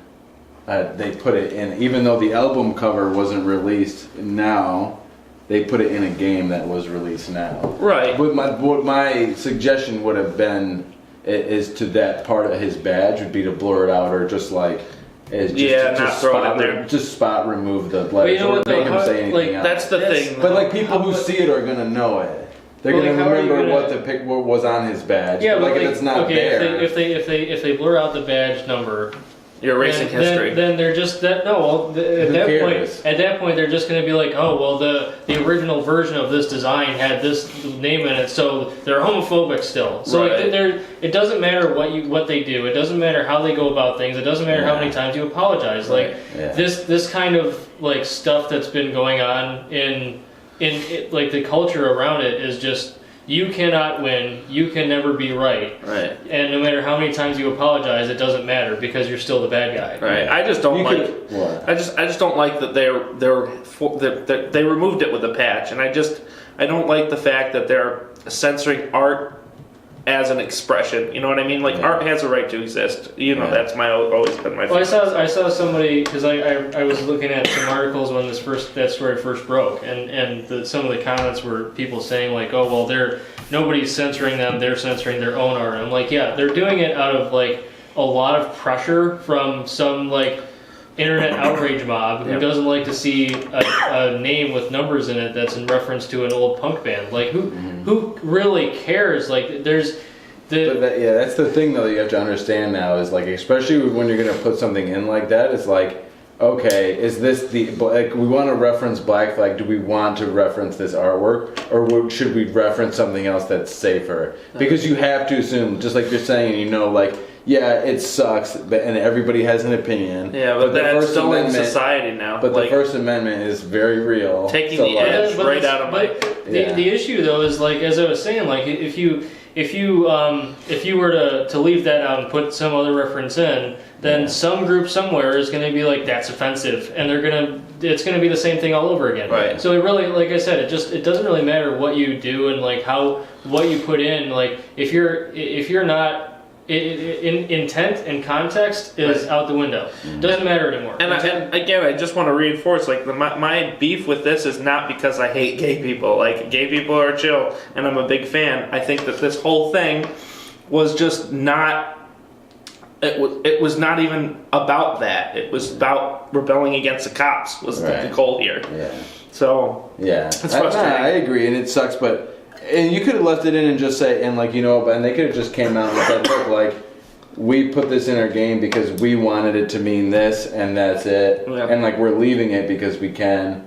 They put it in, even though the album cover wasn't released now. They put it in a game that was released now. Right. But what my suggestion would have been is to that part of his badge would be to blur it out, or just like. Not throw it in there. Just spot remove the letters, or make him say anything else. That's the thing. But like people who see it are gonna know it. They're gonna remember what was on his badge. Yeah, but like if it's not there. If they blur out the badge number, you're erasing history. Then they're just that. No, well, at that point, they're just going to be like, oh, well, the original version of this design had this name in it, so they're homophobic still. So it doesn't matter what they do. It doesn't matter how they go about things. It doesn't matter how many times you apologize. Like this kind of like stuff that's been going on in like the culture around it is just. You cannot win. You can never be right. Right. And no matter how many times you apologize, it doesn't matter because you're still the bad guy. Right. I just don't I just don't like that they removed it with a patch, and I don't like the fact that they're censoring art as an expression. You know what I mean? Like art has a right to exist. You know, that's always been my. Well, I saw somebody, because I was looking at some articles when that story first broke, and some of the comments were people saying like, oh well, nobody's censoring them, they're censoring their own art. And I'm like, yeah, they're doing it out of like a lot of pressure from some like internet outrage mob who doesn't like to see a name with numbers in it that's in reference to an old punk band. Like who really cares? Like there's that's the thing though that you have to understand now is like, especially when you're gonna put something in like that, it's like, okay, is this like we want to reference Black Flag? Do we want to reference this artwork, or should we reference something else that's safer? Because you have to assume, just like you're saying, you know, like. Yeah, it sucks, and everybody has an opinion. Yeah, but that's still in society now. But the First Amendment is very real. Taking the edge right out of my. The issue though is like, as I was saying, like if you were to leave that out and put some other reference in, then some group somewhere is going to be like, that's offensive, and it's going to be the same thing all over again. Right. So it really, like I said, it doesn't really matter what you do and like what you put in. Like if you're not. Intent and context is out the window. Doesn't matter anymore. And again, I just want to reinforce, like my beef with this is not because I hate gay people. Like, gay people are chill, and I'm a big fan. I think that this whole thing was just not. It was not even about that. It was about rebelling against the cops. Was the goal here. Yeah. So it's frustrating. I agree, and it sucks, but. And you could have left it in and just say, and like, you know, and they could have just came out and said, look, like, we put this in our game because we wanted it to mean this, and that's it. Yeah. And like, we're leaving it because we can.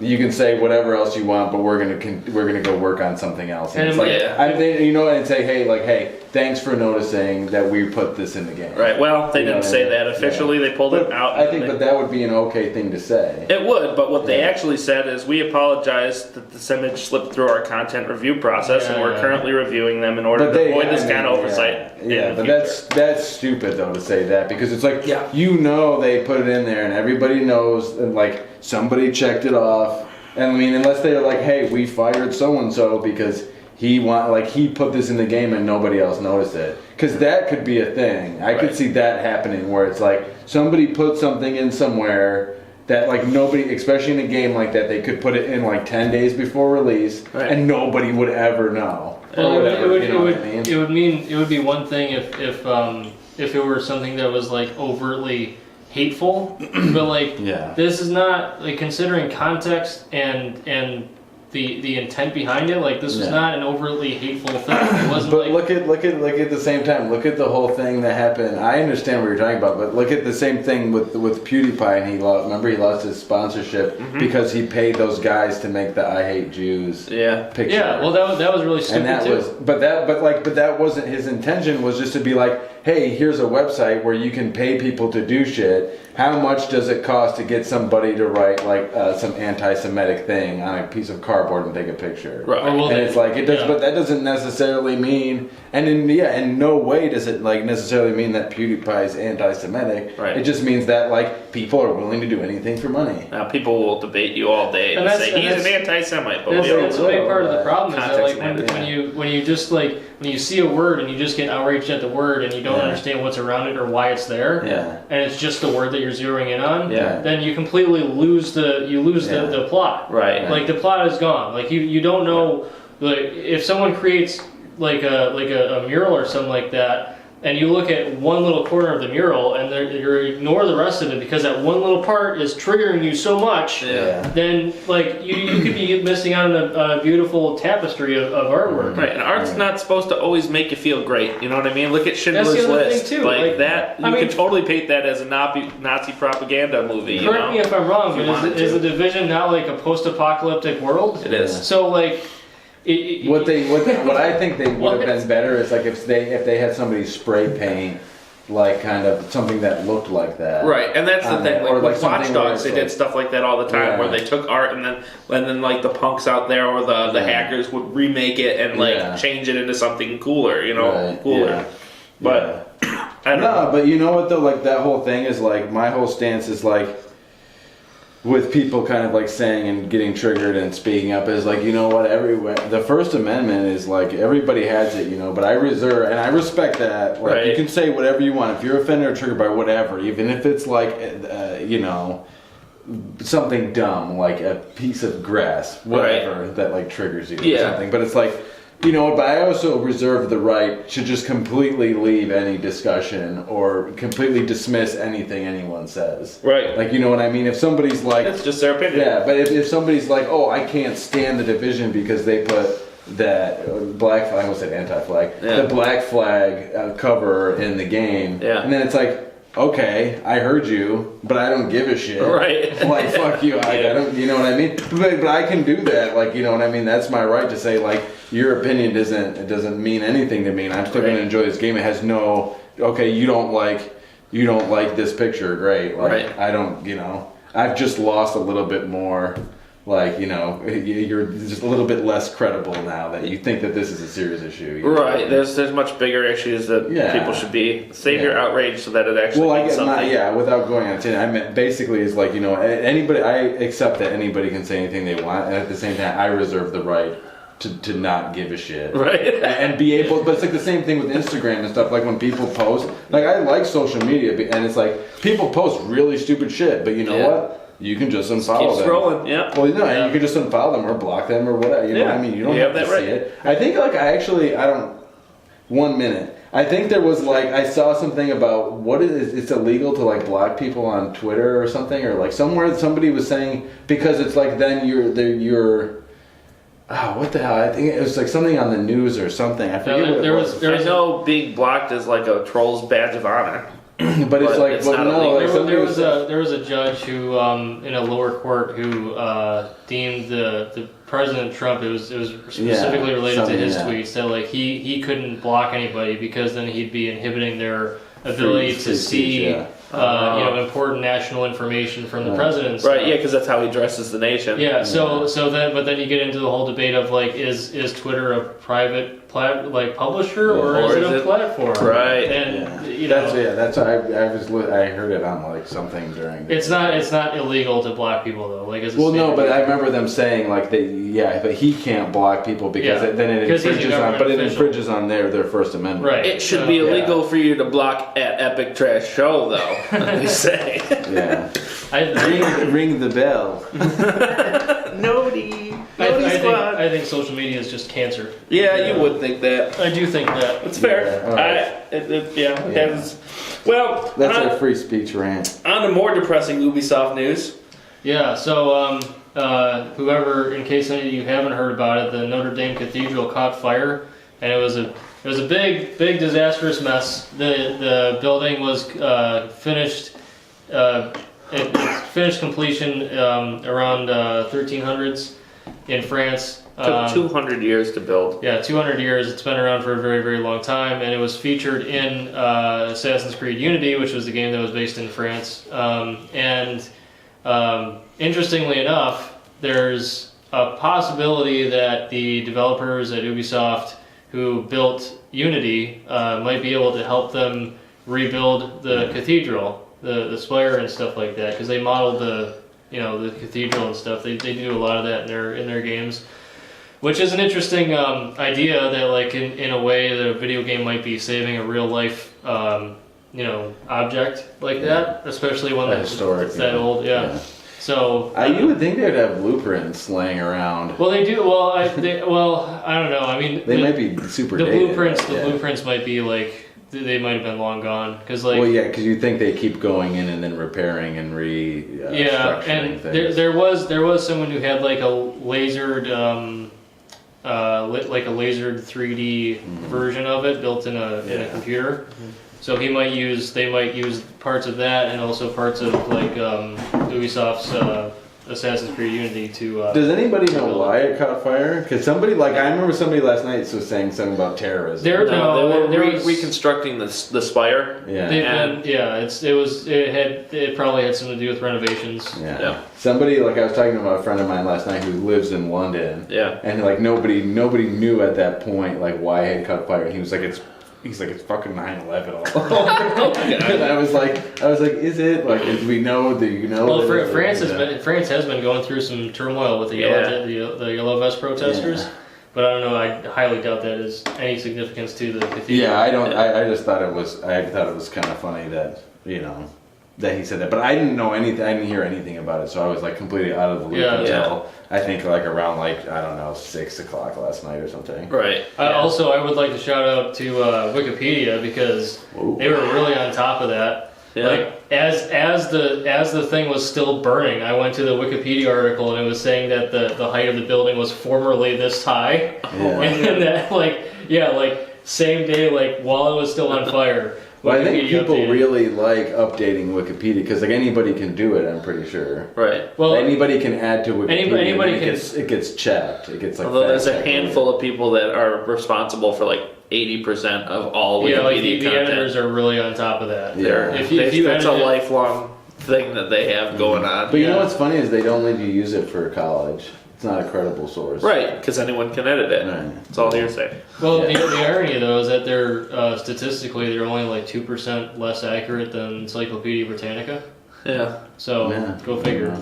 You can say whatever else you want, but we're gonna go work on something else. And it's like, you know, and say, hey, thanks for noticing that we put this in the game. Right. Well, they didn't say that officially. They pulled it out. I think that would be an okay thing to say. It would, but what they actually said is, we apologize that this image slipped through our content review process, and we're currently reviewing them in order to avoid this kind of oversight. Yeah, but that's stupid though to say that, because it's like, you know, they put it in there and everybody knows, and like somebody checked it off. And I mean, unless they're like, hey, we fired so and so because he put this in the game and nobody else noticed it. Because that could be a thing. I could see that happening, where it's like somebody put something in somewhere that like nobody, especially in a game like that, they could put it in like 10 days before release, and nobody would ever know. Well, it would be one thing if it were something that was like overtly hateful, but like this is not, like, considering context and the intent behind it. Like this was Yeah. not an overtly hateful thing. It wasn't But like look at the same time. Look at the whole thing that happened. I understand what you're talking about, but look at the same thing with PewDiePie. And he lost his sponsorship because he paid those guys to make the "I Hate Jews" picture. yeah. Well, that was really stupid And that too. was, but that wasn't his intention. Was just to be like, hey, here's a website where you can pay people to do shit. How much does it cost to get somebody to write like some anti-Semitic thing on a piece of cardboard and take a picture? Right. Or will And they- it's like it does, yeah. but that doesn't necessarily mean, and in no way does it like necessarily mean that PewDiePie is anti-Semitic. Right. It just means that like people are willing to do anything for money. Now people will debate you all day and And say that's- he's an anti-Semite, but That's, we all that's a know. big part of the problem is that Context like matters. when you just like when you see a word and you just get outraged at the word and you don't Yeah. understand what's around it or why it's there, Yeah. and it's just the word that you're zeroing in on, Yeah. then you completely lose the Yeah. the plot. Right. Like the plot is gone. Like you don't know like if someone creates like a mural or something like that. And you look at one little corner of the mural, and you ignore the rest of it because that one little part is triggering you so much. Yeah. Then, like you could be missing out on a beautiful tapestry of artwork. Right, and art's not supposed to always make you feel great. You know what I mean? Look at Schindler's That's the other List. thing, too. Like Like, that, you I mean- can totally paint that as a Nazi propaganda movie. You Correct know? me if I'm wrong, If you but wanted is to. the Division now like a post-apocalyptic world? It is. So like, What I think they would What? have been better is like if they had somebody spray paint like kind of something that looked like that. Right, and that's the on thing. it, Like or with something Watch where Dogs, it's they like- did stuff like that all the time, Yeah. where they took art and then like the punks out there or the Yeah. hackers would remake it and like Yeah. change it into something cooler. You know, Right, cooler. yeah. But I don't know. No, but you know what though? Like that whole thing is like my whole stance is like with people kind of like saying and getting triggered and speaking up is like, you know what, everywhere the First Amendment is like everybody has it, you know, but I reserve and I respect that. Like Right. you can say whatever you want if you're offended or triggered by whatever, even if it's like you know, something dumb like a piece of grass, whatever that like triggers you or Yeah. something. But it's like, you know, but I also reserve the right to just completely leave any discussion or completely dismiss anything anyone says. Right. Like, you know what I mean? If somebody's like, That's just their opinion. yeah, but if somebody's like, oh, I can't stand the Division because they put that black flag, I almost said anti-flag, Yeah. the black flag cover in the game. Yeah. And then it's like, okay, I heard you, but I don't give a shit. Right. Like, fuck you. I don't, you know what I mean? But I can do that. Like, you know what I mean? That's my right to say, like, your opinion doesn't mean anything to me, and I'm still going Right. to enjoy this game. It has no, okay, you don't like this picture, great. Like, Right. I don't, you know, I've just lost a little bit more. Like, you know, you're just a little bit less credible now that you think that this is a serious issue. You know? Right. There's much bigger issues that Yeah. people should be save your Yeah. outrage so that it actually Well, I means get something. without going on to, I meant basically is like, you know, anybody, I accept that anybody can say anything they want, and at the same time, I reserve the right to not give a shit. Right. And be able, but it's like the same thing with Instagram and stuff, like when people post, like I like social media, and it's like, people post really stupid shit, but you know Yeah. what? You can just unfollow Keep them. scrolling. Yeah. Well, no, Yeah. you can just unfollow them or block them or whatever. You know what I Yeah. mean? You don't You have have to that see right. it. I think like I don't. 1 minute. I think there was like I saw something about what is it's illegal to like block people on Twitter or something, or like somewhere somebody was saying because it's like then you're. Oh, what the hell? I think it was like something on the news or something. I forget what it there was. was there I was know being blocked is like a troll's badge of honor. But it's but like, it's but not no, illegal. like somebody there was was a judge who in a lower court who deemed the President Trump, it was specifically related to his tweets, that like he couldn't block anybody because then he'd be inhibiting their ability Free to see speech, important national information from the president. and Right. stuff. Yeah, because that's how he dresses the nation. Yeah, so then you get into the whole debate of like is Twitter a private publisher or is it a platform? Right. And you know that's I heard it on like something during. it's not illegal to block people though. Like as a Well, no, state. but I remember them saying like but he can't block people because Yeah, then it because he's a infringes on, government but it official. infringes on their First Amendment. Right. It should be Yeah. illegal for you to block at Epic Trash Show, though. They say. Yeah. I Ring the bell. Nobody. I think social media is just cancer. Yeah, you would think that. I do think that. It's fair. Yeah, all right. It Yeah. has. Well, That's our free speech rant. on to more depressing Ubisoft news. Yeah, so whoever, in case any of you haven't heard about it, the Notre Dame Cathedral caught fire, and it was a big disastrous mess. The building was finished. It finished completion around 1300s in France. Took 200 years to build. Yeah, 200 years. It's been around for a very, very long time, and it was featured in Assassin's Creed Unity, which was the game that was based in France. Interestingly enough, there's a possibility that the developers at Ubisoft who built Unity might be able to help them rebuild the cathedral, the spire and stuff like that, because they modeled the cathedral and stuff. They do a lot of that in their games. Which is an interesting idea that, like, in a way that a video game might be saving a real life, object like that, especially one that's that old. Yeah. So you would think they'd have blueprints laying around. Well, they do. Well, I don't know. I mean, they might be super. The dated, blueprints. right? The blueprints might be like they might have been long gone because like. Well, yeah, because you think they keep going in and then repairing and and things. there was someone who had like a lasered. Like a lasered 3D version of it built in a computer. So they might use parts of that and also parts of like Ubisoft's Assassin's Creed Unity to. Does anybody know why it caught fire? Because I remember somebody last night was saying something about terrorism. They were reconstructing the spire. Yeah. It probably had something to do with renovations. Yeah. Somebody, like, I was talking to a friend of mine last night who lives in London. Yeah. And like nobody knew at that point like why it had caught fire. And he was like, it's fucking 9/11 all. And I was like, is it? Like, do we know? Do you know? Well, France has been going through some turmoil with the Yellow Vest protesters. Yeah. But I don't know. I highly doubt that is any significance to the cathedral. Yeah, I don't. I just thought it was. I thought it was kind of funny that that he said that, but I didn't know anything. I didn't hear anything about it, so I was like completely out of the loop until I think like around 6 o'clock last night or something. Right. Also, I would like to shout out to Wikipedia because they were really on top of that. Yeah. Like as the thing was still burning, I went to the Wikipedia article and it was saying that the height of the building was formerly this high, and that same day while it was still on fire. Well, I think people really like updating Wikipedia because like anybody can do it. I'm pretty sure. Right. Well, anybody can add to Wikipedia. Anybody can. It gets checked. It gets like. Although there's a handful of people that are responsible for like 80% of all Wikipedia the content. editors are really on top of that. Yeah. That's a lifelong thing that they have going on. But you know what's funny is they don't let you use it for college. It's not a credible source. Right, because anyone can edit it. Right. It's all hearsay. Well, the irony though is that they're statistically they're only like 2% less accurate than Encyclopedia Britannica. Yeah. So go figure.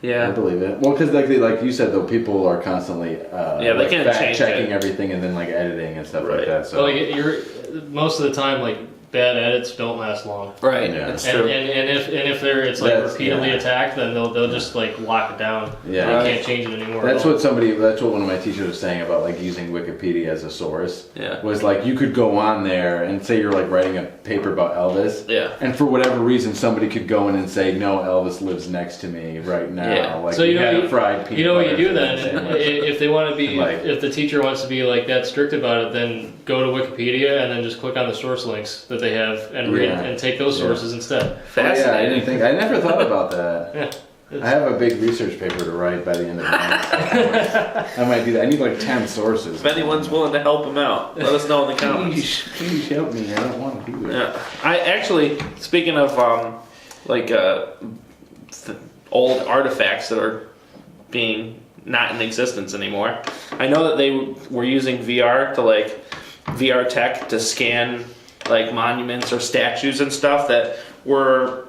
Yeah, I believe it. Well, because like you said though, people are constantly they can't fact checking everything and then like editing and stuff like that. So you're most of the time like bad edits don't last long. Right. Yeah. That's true. And if it's like repeatedly attacked, then they'll just like lock it down. Yeah. They can't change it anymore. That's what one of my teachers was saying about like using Wikipedia as a source. Yeah. Was like you could go on there and say you're like writing a paper about Elvis. Yeah. And for whatever reason somebody could go in and say, no, Elvis lives next to me right now. Yeah. Like so you know fried peanut you know what you butter do then? If they want to be if the teacher wants to be like that strict about it, then go to Wikipedia and then just click on the source links that they have and read and take those sources instead. Fascinating. I never thought about that. Yeah. I have a big research paper to write by the end of the month. I might do that. I need like 10 sources. If anyone's willing to help him out, let us know in the comments. Please help me. I don't want to do it. Yeah. I actually, speaking of old artifacts that are being not in existence anymore, I know that they were using VR tech to scan like monuments or statues and stuff that were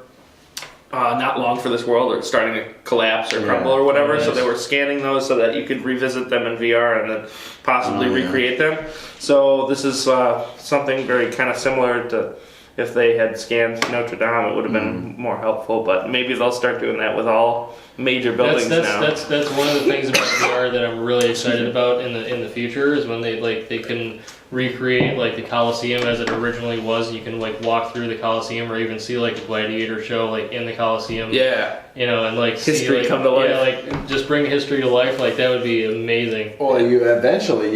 not long for this world or starting to collapse or crumble or whatever. So they were scanning those so that you could revisit them in VR and then possibly recreate them. So this is something very kind of similar to if they had scanned Notre Dame, it would have been more helpful. But maybe they'll start doing that with all major buildings now. That's one of the things about VR that I'm really excited about in the future is when they can recreate like the Colosseum as it originally was. You can like walk through the Colosseum or even see like a gladiator show like in the Colosseum. Yeah. you know, and like History see, like, come to life. Yeah, like just bring history to life. Like that would be amazing. Or you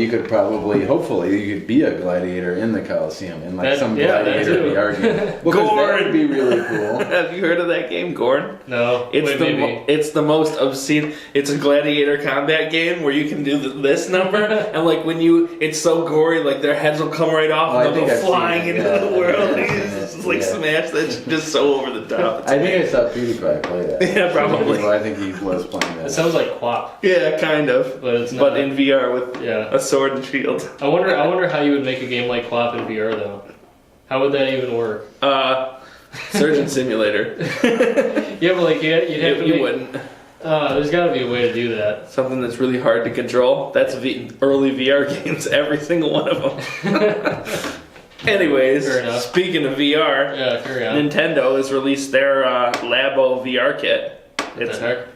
could probably, hopefully, you could be a gladiator in the Coliseum in like some gladiator VR game. Because that would be really cool. Have you heard of that game, Gorn? No, It's the most obscene. It's a gladiator combat game where you can do this number, and like when it's so gory, like their heads will come right off and they'll go flying into the world. It's like Smash. That's just so over the top. I think I saw PewDiePie play that. Yeah, probably. I think he was playing that. It sounds like QWOP. Yeah, kind of. But it's not. But in VR with a sword and shield. I wonder how you would make a game like QWOP in VR though. How would that even work? Surgeon Simulator. Yeah, but like you'd have to. You wouldn't. There's got to be a way to do that. Something that's really hard to control. That's early VR games. Every single one of them. Anyways, speaking of VR, carry on. Nintendo has released their Labo VR kit. What the heck?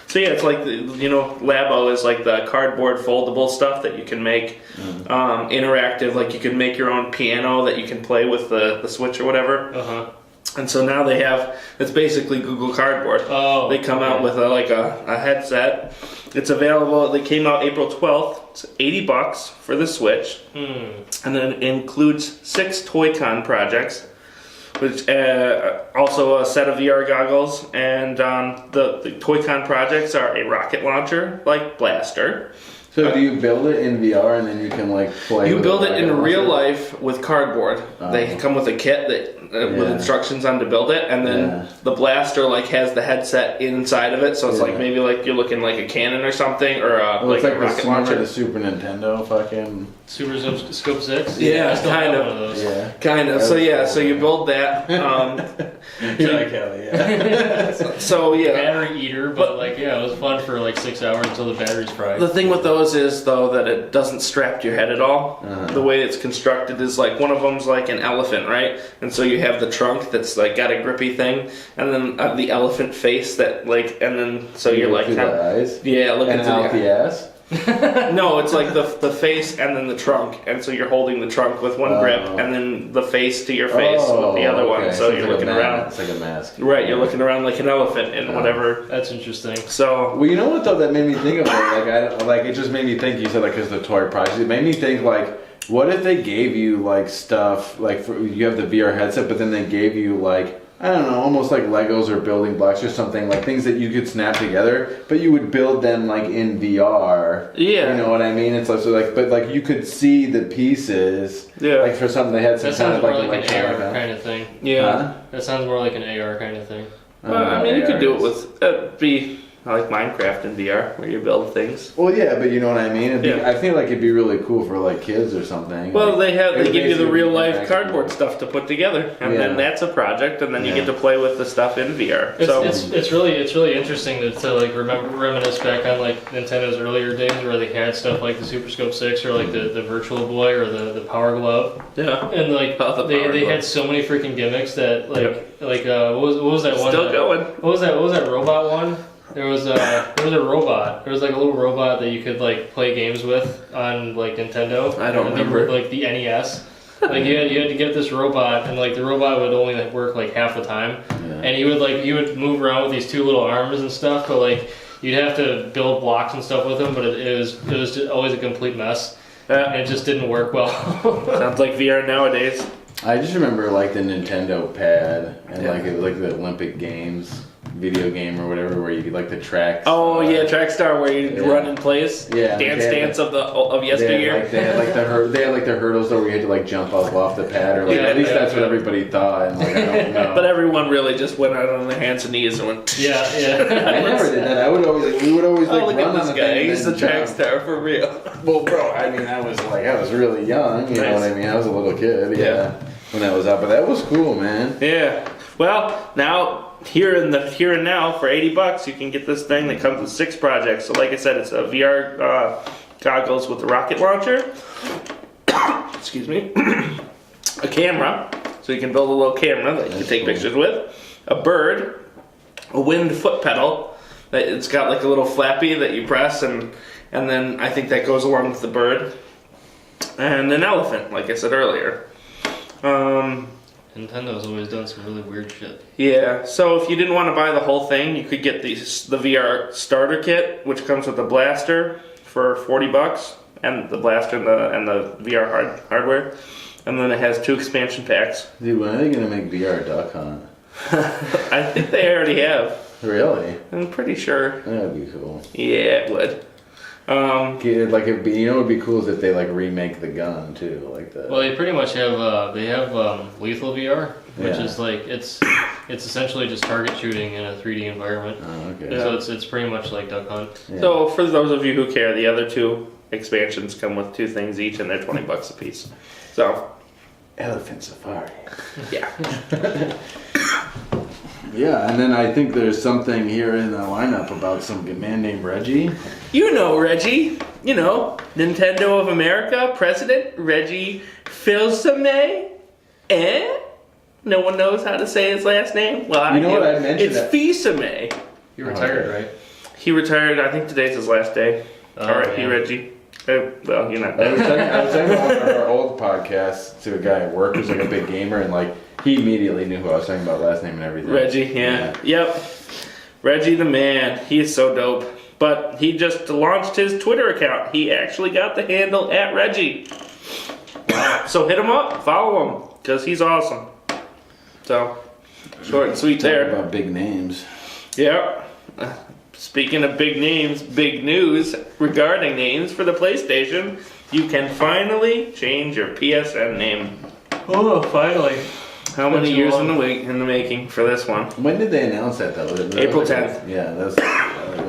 So yeah, it's like Labo is like the cardboard foldable stuff that you can make interactive. Like you can make your own piano that you can play with the Switch or whatever. And so now they have, it's basically Google Cardboard. Oh, they come out with a headset. It's available. They came out April 12th. It's $80 for the Switch, and then it includes 6 Toy-Con projects, which also a set of VR goggles. And the Toy-Con projects are a rocket launcher, like blaster. So do you build it in VR and then you can like play? You build it in real launcher? life with cardboard. They come with a kit with instructions on to build it, and then the blaster like has the headset inside of it, so it's like maybe like you're looking like a cannon or something, or like a rocket launcher. The Super Nintendo fucking Super Scope 6? Yeah, I still kind have of. one of those. Yeah. Kind of. So you build that. You're like hell yeah. So yeah. Battery eater, but like it was fun for like 6 hours until the battery's fried. The thing with those is though that it doesn't strap to your head at all. The way it's constructed is like one of them's like an elephant, right? And so you have the trunk that's like got a grippy thing, and then the elephant face that like, and then so you're like the eyes. Yeah, looking and out the ass. No, it's like the face and then the trunk, and so you're holding the trunk with one grip, and then the face to your face with the other one. So you're looking around. It's like a mask. Right, you're looking around like an elephant in whatever. That's interesting. So well, you know what though that made me think of it. It just made me think. You said like because the toy price. It made me think like, what if they gave you like stuff like you have the VR headset, but then they gave you like, I don't know, almost like Legos or building blocks or something, like things that you could snap together, but you would build them like in VR. Yeah. You know what I mean? It's like, so like, but like you could see the pieces. Yeah. Like for something they had some That kind sounds of more like like an AR kind of thing. yeah, That sounds more like an AR kind of thing. I mean you could do it with be like Minecraft in VR where you build things. Well, yeah, but you know what I mean. Yeah. I feel like it'd be really cool for like kids or something. Well, like, they give you the real life actually cardboard stuff to put together, and then that's a project, and then you get to play with the stuff in VR. It's really interesting to like reminisce back on like Nintendo's earlier days where they had stuff like the Super Scope 6 or like the Virtual Boy or the Power Glove. Yeah. And like they had so many freaking gimmicks that what was that one? Still going. What was that robot one? There was a robot. There was like a little robot that you could like play games with on like Nintendo. I don't remember. Like the NES. Like you had to get this robot, and like the robot would only like work like half the time, and you would move around with these 2 little arms and stuff, but like you'd have to build blocks and stuff with them, but it was just always a complete mess. And it just didn't work well. Sounds like VR nowadays. I just remember like the Nintendo pad and like it was like the Olympic Games video game or whatever where you could like the tracks. Oh yeah, Track Star where you run in place. Yeah, Dance of yesteryear. They had like the hurdles though where you had to like jump off the pad or like at least that's what everybody thought. And like I don't know. But everyone really just went out on their hands and knees and went. Yeah. I never did that. We would always like look run at on this the guy. thing. He's the Track Star for real. Well, bro, I mean, I was really young. You know what I mean? I was a little kid. Yeah. When that was out, but that was cool, man. Yeah. Well, now here and now for $80 you can get this thing that comes with 6 projects. So like I said, it's a VR goggles with a rocket launcher. Excuse me. A camera, so you can build a little camera that you can take pictures with. A bird, a wind foot pedal. It's got like a little flappy that you press, and then I think that goes along with the bird. And an elephant, like I said earlier. Nintendo's always done some really weird shit. Yeah, so if you didn't want to buy the whole thing, you could get the VR starter kit, which comes with the blaster for $40, and the blaster and the VR hardware. And then it has 2 expansion packs. Dude, when are they gonna make VR Duck Hunt? I think they already have. Really? I'm pretty sure. That'd be cool. Yeah, it would. Like it'd be, you know, what'd be cool is if they like remake the gun too, like that. Well, they pretty much have lethal VR, which Yeah. is like it's essentially just target shooting in a 3D environment. Oh, okay. So it's pretty much like Duck Hunt. Yeah. So for those of you who care, the other 2 expansions come with 2 things each, and they're $20 a piece. So Elephant Safari. yeah. Yeah, and then I think there's something here in the lineup about some man named Reggie. You know Reggie. You know, Nintendo of America President Reggie Fils-Aimé. Eh? No one knows how to say his last name? Well, You know do. what, I mentioned It's that- Fils-Aimé. He retired, Okay. right? He retired, I think today's his last day. Oh, R.I.P. man. Reggie. Well, you're not I was dead. saying on one of our old podcasts to a guy at work who's like a big gamer, and like he immediately knew who I was talking about, last name and everything. Reggie, yeah. Yep. Reggie the man. He is so dope. But he just launched his Twitter account. He actually got the handle at Reggie. So hit him up, follow him, because he's awesome. So, short and sweet Talk there. about big names. Yep. Speaking of big names, big news regarding names for the PlayStation. You can finally change your PSN name. Oh, finally. How many Too years long. in the making for this one? When did they announce that though? April 10th. Yeah, that's.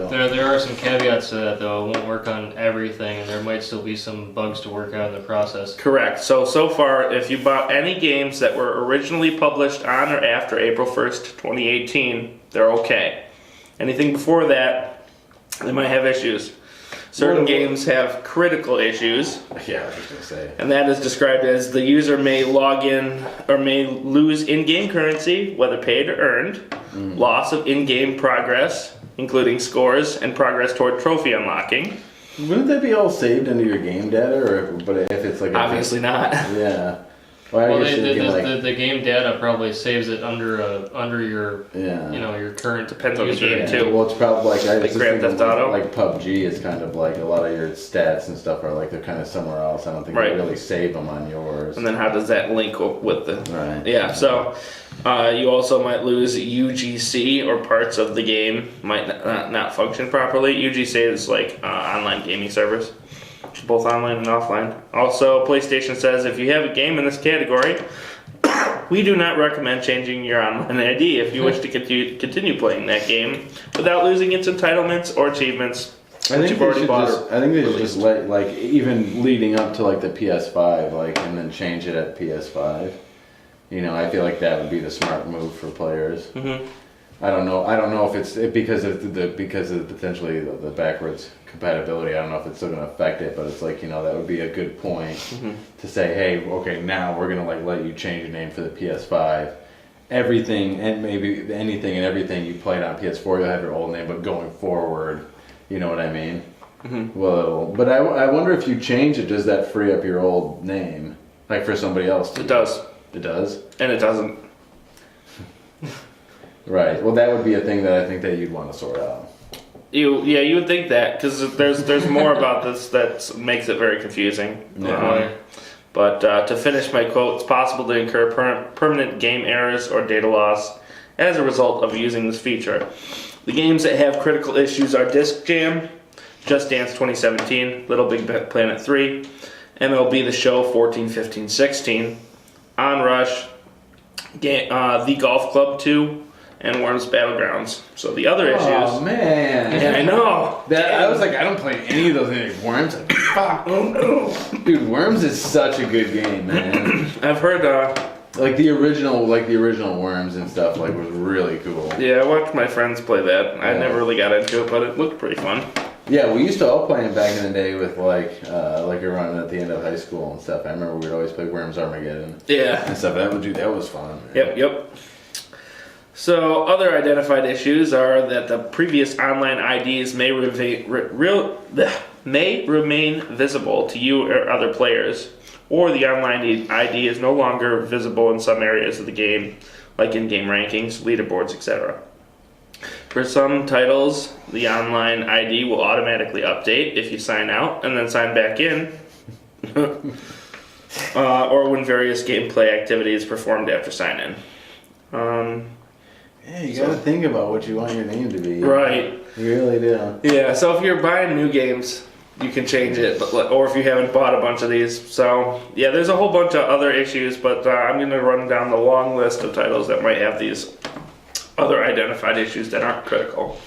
There are some caveats to that though. It won't work on everything, and there might still be some bugs to work out in the process. Correct. So far, if you bought any games that were originally published on or after April 1st, 2018, they're okay. Anything before that, they might have issues. Certain games have critical issues, Yeah, I was just gonna say. and that is described as the user may log in or may lose in-game currency, whether paid or earned, loss of in-game progress, including scores and progress toward trophy unlocking. Wouldn't that be all saved into your game data, or but if it's like Obviously not. Yeah. Well, I Well, guess you can, like, the game data probably saves it under your yeah. your current Depends on the user. game, Yeah, too. well, it's probably like I Like just Grand think Theft of, Auto? like PUBG is kind of like a lot of your stats and stuff are like they're kind of somewhere else. I don't think Right. they really save them on yours. And then how does that link up with the... Right. Yeah, so you also might lose UGC or parts of the game might not function properly. UGC is like online gaming servers, which is both online and offline. Also, PlayStation says if you have a game in this category, we do not recommend changing your online ID if you wish to continue playing that game without losing its entitlements or achievements. I think you've they already should bought just. or I think they should released. just let like even leading up to like the PS5, like and then change it at PS5. You know, I feel like that would be the smart move for players. Mhm. I don't know. I don't know if it's because of potentially the backwards compatibility. I don't know if it's still going to affect it, but it's like, you know, that would be a good point to say, hey, okay, now we're going to like let you change your name for the PS5. Everything and maybe anything and everything you played on PS4, you'll have your old name, but going forward, you know what I mean? Well, but I wonder if you change it, does that free up your old name, like for somebody else? To It does, It does. and it doesn't. Right. Well, that would be a thing that I think that you'd want to sort out. You would think that because there's more about this that makes it very confusing. Yeah. But to finish my quote, it's possible to incur permanent game errors or data loss as a result of using this feature. The games that have critical issues are Disc Jam, Just Dance 2017, Little Big Planet 3, MLB The Show 14, 15, 16, Onrush, The Golf Club 2, and Worms Battlegrounds. So the other Oh issues... man. Yeah, I know. I was like, I don't play any of those games. Worms, like, fuck. Oh no. Dude, Worms is such a good game, man. I've heard, like the original Worms and stuff, like was really cool. yeah, I watched my friends play that. I Yeah. never really got into it, but it looked pretty fun. Yeah, we used to all play them back in the day with like around at the end of high school and stuff. I remember we would always play Worms Armageddon Yeah. and stuff. That was fun. Man. Yep. So, other identified issues are that the previous online IDs may remain visible to you or other players, or the online ID is no longer visible in some areas of the game, like in-game rankings, leaderboards, etc. For some titles, the online ID will automatically update if you sign out and then sign back in, or when various gameplay activity is performed after sign-in. Yeah, you gotta think about what you want your name to be. Right. You really do. Yeah, so if you're buying new games, you can change it, or if you haven't bought a bunch of these. So, yeah, there's a whole bunch of other issues, but I'm going to run down the long list of titles that might have these other identified issues that aren't critical,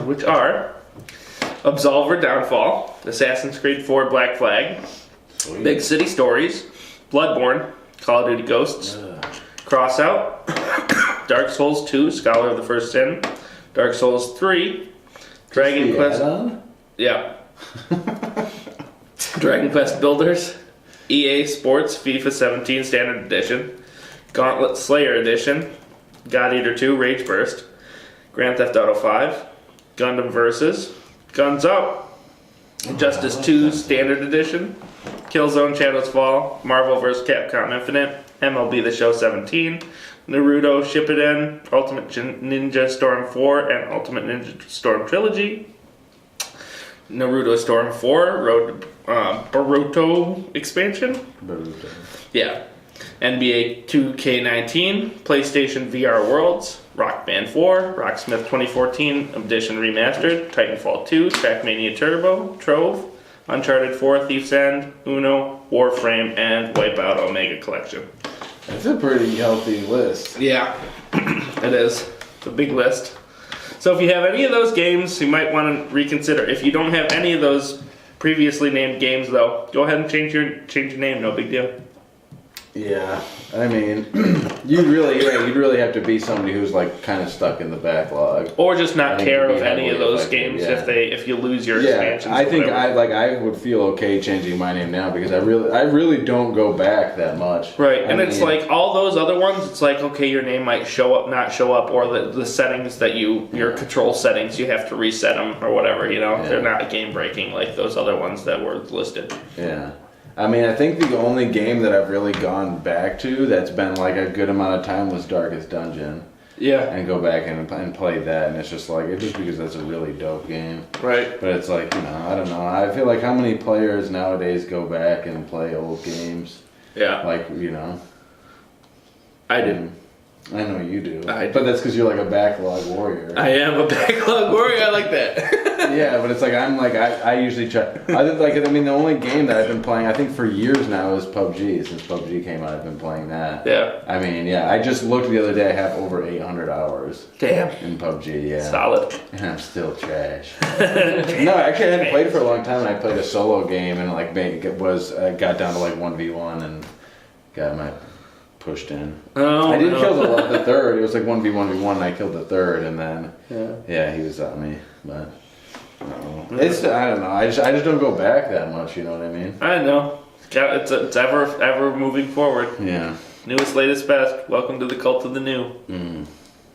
which are Absolver Downfall, Assassin's Creed 4 Black Flag, Sweet. Big City Stories, Bloodborne, Call of Duty Ghosts, Crossout, Dark Souls 2, Scholar of the First Sin, Dark Souls 3, Dragon Quest... add-on? Yeah. Dragon Quest Builders, EA Sports FIFA 17 Standard Edition, Gauntlet Slayer Edition, God Eater 2 Rage Burst, Grand Theft Auto 5, Gundam Versus, Guns Up, Justice 2 Standard Edition, Killzone Shadows Fall, Marvel vs. Capcom Infinite, MLB The Show 17, Naruto Shippuden, Ultimate Ninja Storm 4 and Ultimate Ninja Storm Trilogy, Naruto Storm 4, Boruto expansion. Boruto. Yeah. NBA 2K19, PlayStation VR Worlds, Rock Band 4, Rocksmith 2014 Edition Remastered, Titanfall 2, Trackmania Turbo, Trove, Uncharted 4, Thief's End, Uno, Warframe, and Wipeout Omega Collection. That's a pretty healthy list. Yeah, it is. It's a big list. So if you have any of those games, you might want to reconsider. If you don't have any of those previously named games, though, go ahead and change your name. No big deal. Yeah, I mean, you'd really have to be somebody who's like kind of stuck in the backlog, Or just not I think care it'd be of any of heavily those affected, games yeah. if you lose your Yeah, expansions. I or think whatever. I would feel okay changing my name now because I really don't go back that much. Right, I and it's mean, like all those other ones, it's like, okay, your name might show up, not show up, or the settings that your control settings, you have to reset them or whatever, you know? Yeah. They're not game breaking like those other ones that were listed. Yeah. I mean, I think the only game that I've really gone back to that's been like a good amount of time was Darkest Dungeon. Yeah. And go back and play that, and it's just because that's a really dope game. Right. But it's like, I don't know. I feel like how many players nowadays go back and play old games? Yeah. Like, I do. I know you do. I do. But that's because you're like a backlog warrior. I am a backlog warrior. I like that. Yeah, but it's like I usually try. The only game that I've been playing, I think for years now, is PUBG. Since PUBG came out, I've been playing that. Yeah. I mean, yeah, I just looked the other day. I have over 800 hours Damn. in PUBG. Yeah. Solid. And I'm still trash. No, actually, I hadn't played for a long time, and I played a solo game, and got down to like 1v1 and got my pushed in. Oh, I didn't no. kill the third. It was like 1v1, and I killed the third, and then he was on me. But I don't know. I just don't go back that much. You know what I mean? I know. It's ever moving forward. Yeah. Newest, latest, best. Welcome to the cult of the new.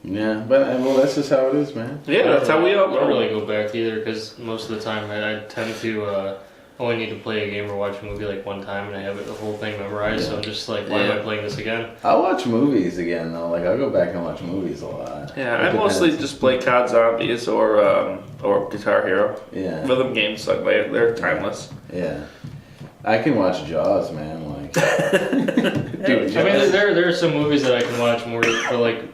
Yeah, but that's just how it is, man. Yeah, that's how we all I don't really go back either because most of the time I tend to only need to play a game or watch a movie like one time and I have the whole thing memorized. So I'm just like, why am I playing this again? I'll watch movies again though. Like I'll go back and watch movies a lot. Yeah, I mostly just play COD Zombies or Guitar Hero. Yeah. Rhythm games, like they're timeless. Yeah. I can watch Jaws, man. Like, Dude, I mean, there are some movies that I can watch more for like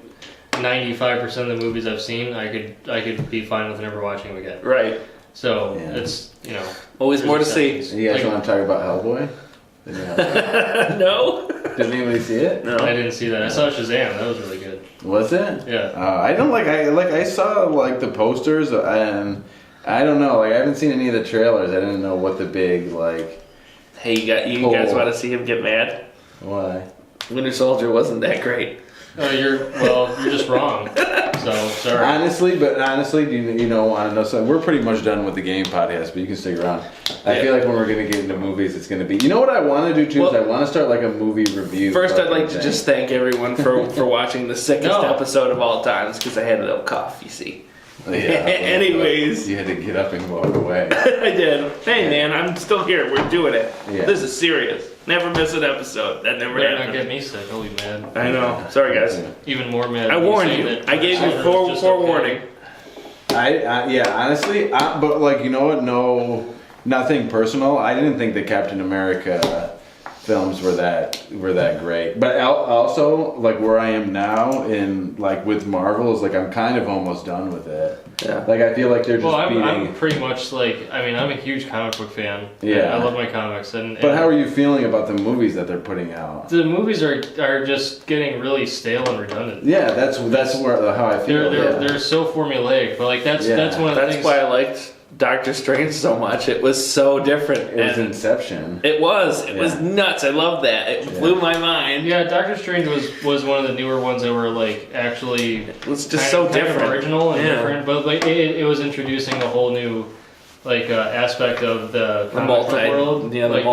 95% of the movies I've seen. I could be fine with never watching them again. Right. So Yeah. it's Always more to see. You guys want to talk about Hellboy? No. Did anybody see it? No. I didn't see that. I saw Shazam. That was really good. Was it? Yeah. I don't I saw like the posters and I don't know. Like I haven't seen any of the trailers. I didn't know what the big like. Hey, you guys want to see him get mad? Why? Winter Soldier wasn't that great. You're just wrong. So sorry. Honestly, do you know want to know something? We're pretty much done with the game podcast, but you can stick around. I feel like when we're gonna get into movies, it's gonna be. You know what I want to do too? Is I want to start like a movie review. First, I'd like to thing. just thank everyone for watching the sickest No. episode of all times because I had a little cough. You see. Anyways. You had to get up and walk away. I did. Hey man, I'm still here. We're doing it. Yeah. This is serious. Never miss an episode. That never Better not happened. get me sick. I'll be mad. I know. Sorry guys. Even more mad. I warned you. I gave you forewarning. Yeah, honestly, but like, you know what? No, nothing personal. I didn't think the Captain America films were that great. But also, like where I am now in like with Marvel is like I'm kind of almost done with it. Yeah. Like I feel like they're just I'm pretty much like, I mean, I'm a huge comic book fan. Yeah. I love my comics. But how are you feeling about the movies that they're putting out? The movies are just getting really stale and redundant. Yeah, that's where how I feel. They're so formulaic, but like that's one of the That's things. why I liked Doctor Strange so much. It was so different. It was and Inception. It was nuts. I love that. It blew my mind. Yeah, Doctor Strange was one of the newer ones that were like actually It was just so different. original and different, but like it was introducing a whole new like aspect of the comic book world. Yeah, the like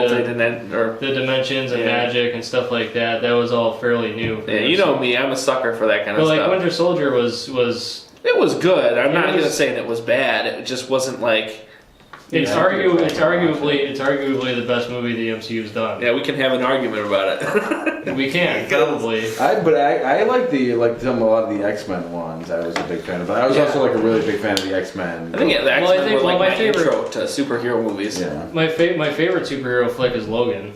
the dimensions and magic and stuff like that. That was all fairly new. Yeah, you know me. I'm a sucker for that kind of but stuff. like Winter Soldier was. It was good. I'm not gonna say it was bad. It just wasn't like. It's arguably the best movie the MCU's done. Yeah, we can have an argument about it. We can probably. I like a lot of the X-Men ones. I was a big fan of. But I was also like a really big fan of the X-Men. I think the X-Men were like my favorite intro to superhero movies. Yeah. My favorite superhero flick is Logan.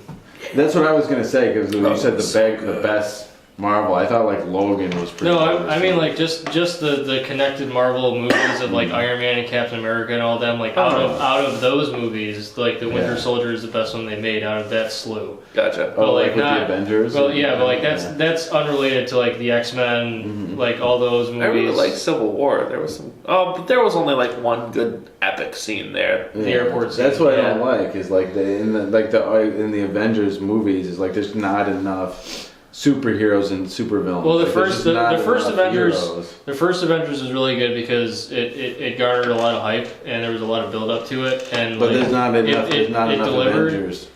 That's what I was gonna say because you said the best Marvel. I thought like Logan was pretty. No, I mean like just the connected Marvel movies of like Iron Man and Captain America and all them. Like out of those movies, like the Winter Soldier is the best one they made out of that slew. Gotcha. But like with not the Avengers. Well, yeah, but like that's unrelated to like the X-Men, like all those movies. I really liked Civil War. There was some. Oh, but there was only like one good epic scene there. The airport scene. That's what I don't like. Is like in the Avengers movies is like there's not enough superheroes and supervillains. Well, the Like, first Avengers was really good because it garnered a lot of hype and there was a lot of build up to it. And but like, there's not enough. There's not enough delivered. Avengers.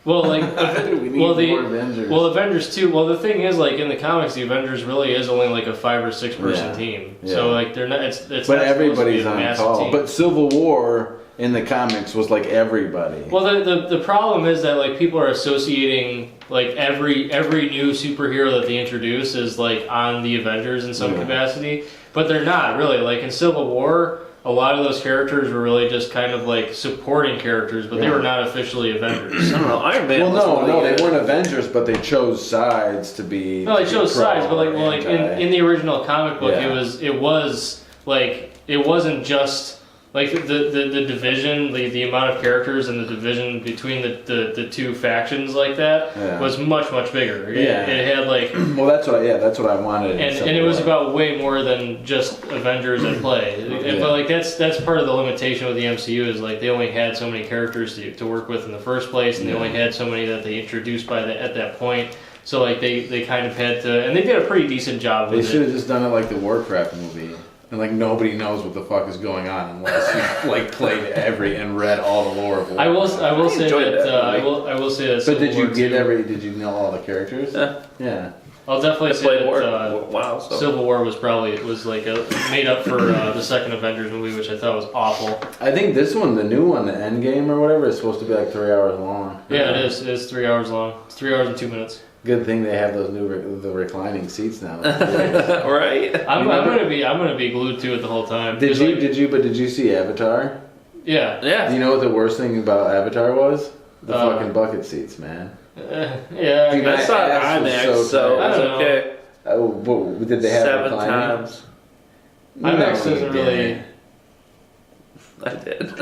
Well, like We need more Avengers. Well, Avengers too. Well, the thing is, like in the comics, the Avengers really is only like a 5 or 6 person team. Yeah. So like they're not. It's but not everybody's supposed to be a on massive call. team. But Civil War in the comics was like everybody. Well, the problem is that like people are associating like every new superhero that they introduce is like on the Avengers in some capacity, but they're not really. Like in Civil War, a lot of those characters were really just kind of like supporting characters, but they were not officially Avengers. I don't know. Iron Man. Well, no, they weren't Avengers, but they chose sides to be. No, they chose sides, but like anti. in the original comic book, it was like it wasn't just. Like the division, the amount of characters and the division between the two factions like that was much bigger. It had like that's what I wanted. And it was about way more than just Avengers at play. But like that's part of the limitation with the MCU is like they only had so many characters to work with in the first place, and they only had so many that they introduced at that point. So like they kind of had to, and they did a pretty decent job with it. They should have just done it like the Warcraft movie. And like nobody knows what the fuck is going on unless you like played and read all the lore of Warcraft. I will say that I will say that. But did you know all the characters? Yeah. I'll definitely say that wow, Civil War was like made up for the second Avengers movie, which I thought was awful. I think this one, the new one, the Endgame or whatever, is supposed to be like 3 hours long. Yeah, it is. It is 3 hours long. It's 3 hours and 2 minutes. Good thing they have those the reclining seats now. Right. I'm gonna be glued to it the whole time. Did you see Avatar? Yeah. Yeah. Do you know what the worst thing about Avatar was? The fucking bucket seats, man. Yeah. Dude, I saw IMAX, so I it's don't know. okay. Oh, did they have 7 reclining? times. IMAX doesn't really. I did.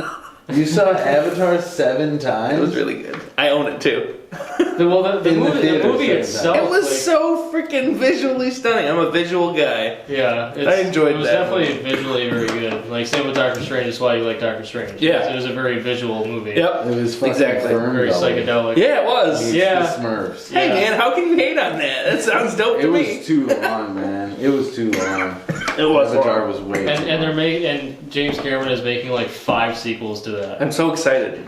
You saw Avatar 7 times? It was really good. I own it too. The movie itself. It was so freaking visually stunning. I'm a visual guy. Yeah, I enjoyed it was that definitely visually very good. Like same with Doctor Strange. That's why you like Doctor Strange. Yeah, it was a very visual movie. Yep, it was fucking exactly very psychedelic. Yeah, it was. Yeah, the Smurfs. Hey man, how can you hate on that? That sounds dope to me. It was too long, man. It was too long. It was. Avatar was way. Too long. And James Cameron is making like 5 sequels to that. I'm so excited.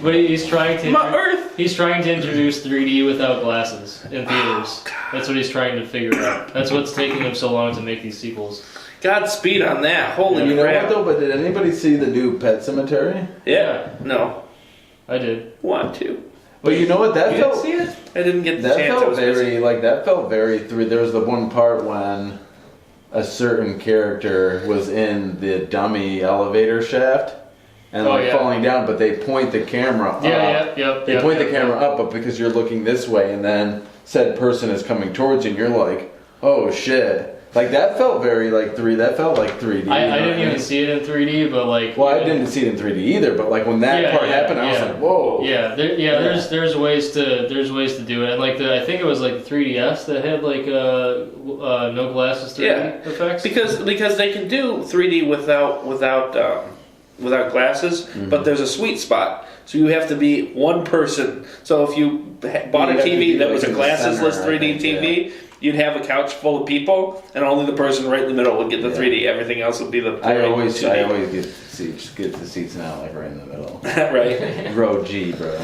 But he's trying to. My Earth. He's trying to introduce 3D without glasses in theaters. That's what he's trying to figure out. That's what's taking him so long to make these sequels. Godspeed on that. Holy You know crap. what though? But did anybody see the new Pet Cemetery? Yeah. No. I did. Want to. But you know what? That You felt didn't see it? I didn't get the that chance. I felt was busy. very like that felt very through. There was the one part when a certain character was in the dummy elevator shaft and falling down, but they point the camera up. They point the camera up, but because you're looking this way, and then said person is coming towards you, and you're like, oh shit. Like that felt very like 3D. That felt like 3D. I didn't even see it in 3D, but like. Well, I didn't see it in 3D either. But like when that part happened, I was like, whoa. There's ways to do it, and like I think it was like the 3DS that had like no glasses 3D effects. Because they can do 3D without glasses, but there's a sweet spot. So you have to be one person. So if you bought a TV that was a glassesless 3D TV. You'd have a couch full of people, and only the person right in the middle would get the 3D. Everything else would be the. I always get the seats now, like right in the middle. Right. Row G, bro.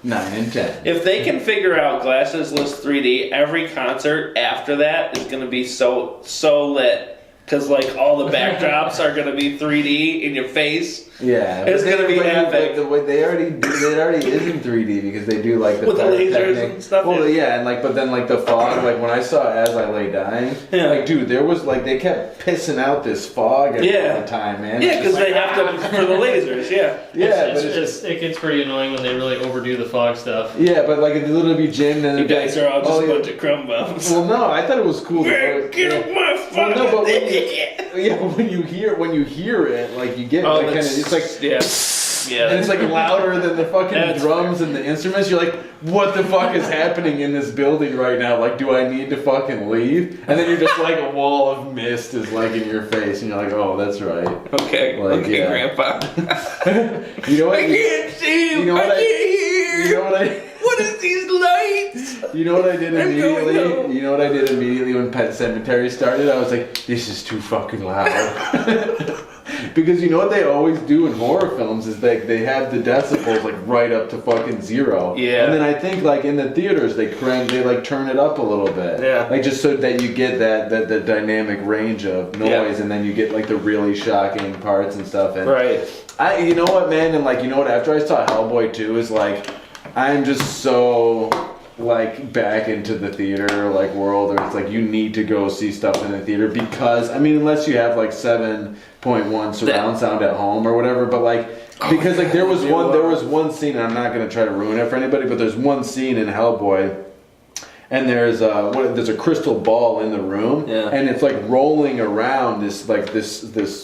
9 and 10. If they can figure out glassesless 3D, every concert after that is going to be so lit. Because like all the backdrops are going to be 3D in your face. Yeah, it's going to be epic. Like, the way they already is in 3D because they do like the with the lasers and stuff. Well, yeah, and like but then like the fog. Like when I saw As I Lay Dying, like dude, there was like they kept pissing out this fog all the time, man. Yeah, because they have to for the lasers. Yeah. It gets pretty annoying when they really overdo the fog stuff. Yeah, but like if you little be Jim, then you guys are all just a bunch of crumb bums. Well, no, I thought it was cool. Get off my phone. Well, no, but when you hear it, like you get like kind of it's like and it's like louder than the fucking drums and the instruments. You're like, what the fuck is happening in this building right now? Like, do I need to fucking leave? And then you're just like a wall of mist is like in your face, and you're like, oh, that's right. Okay, like, Grandpa. You know what? I can't see him. You know what I can't hear. You know what I? What is these lights? You know what I did immediately? You know what I did immediately when Pet Cemetery started? I was like, this is too fucking loud. Because you know what they always do in horror films is they have the decibels like right up to fucking 0. Yeah. And then I think like in the theaters they like turn it up a little bit. Yeah. Like just so that you get that dynamic range of noise, and then you get like the really shocking parts and stuff. And you know what, man, and like you know what? After I saw Hellboy 2 is like I'm just so like back into the theater like world, or it's like you need to go see stuff in the theater because I mean unless you have like 7.1 surround sound at home or whatever, but like because like there was one scene, and I'm not gonna try to ruin it for anybody, but there's one scene in Hellboy. And there's a crystal ball in the room, and it's like rolling around this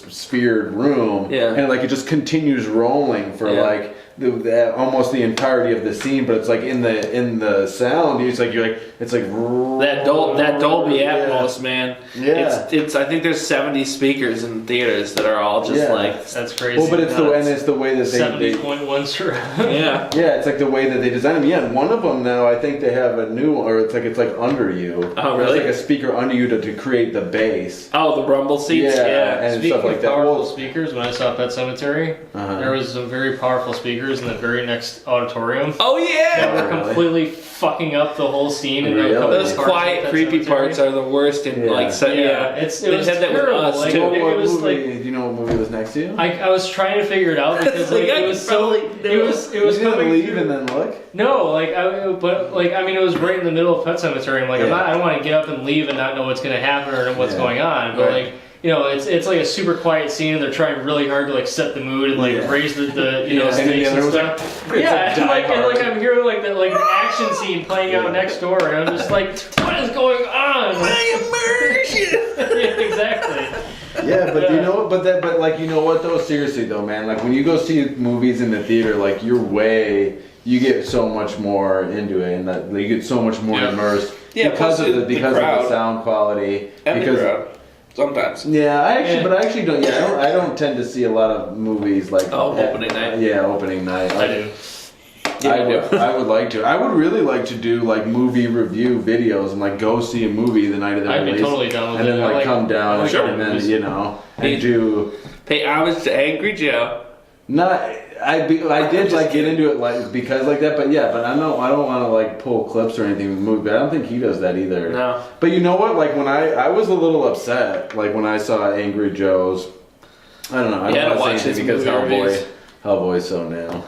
sphered room, and like it just continues rolling for like almost the entirety of the scene. But it's like in the sound, it's like that Dolby Atmos, man. Yeah, it's I think there's 70 speakers in theaters that are all just like that's crazy. Well, but it's the way that they 70.1 surround. Yeah, it's like the way that they design them. Yeah, and one of them now I think they have a new, or it's like under you. Oh, really? It's like a speaker under you to create the bass. Oh, the rumble seats. Yeah. And Speaking stuff like of that. powerful speakers, when I saw Pet Cemetery, there was some very powerful speakers in the very next auditorium. Oh yeah. That were completely fucking up the whole scene. And those quiet, creepy parts are the worst. In it was terrible. Like, do you know what movie was next to you? I was trying to figure it out because like, it was so. It was you coming leave through. And then look. No, it was right in the middle of Pet Cemetery. I'm like, I don't want to get up and leave and not know what's going to happen or what's going on. But like, you know, it's like a super quiet scene, and they're trying really hard to like set the mood and like raise the stakes and stuff. And I'm hearing like the action scene playing out next door, and I'm just like, what is going on? I immerse you. Exactly. Yeah, but you know, but like you know what though? Seriously though, man, like when you go see movies in the theater, like you get so much more into it, and that you get so much more immersed because of the sound quality. And the crowd. Sometimes. Yeah, I actually don't. Yeah, I don't tend to see a lot of movies like opening night. Yeah, opening night. I do. I would like to. I would really like to do like movie review videos and like go see a movie the night of the release. I'd be totally down with and it. then come down and then and do pay homage to Angry Joe. Not, I did like get into it like because like that, but yeah, but I don't want to like pull clips or anything from the movie. But I don't think he does that either. No. But you know what? Like when I was a little upset, like when I saw Angry Joe's. I don't know. I don't want to say anything because Hellboy's so new.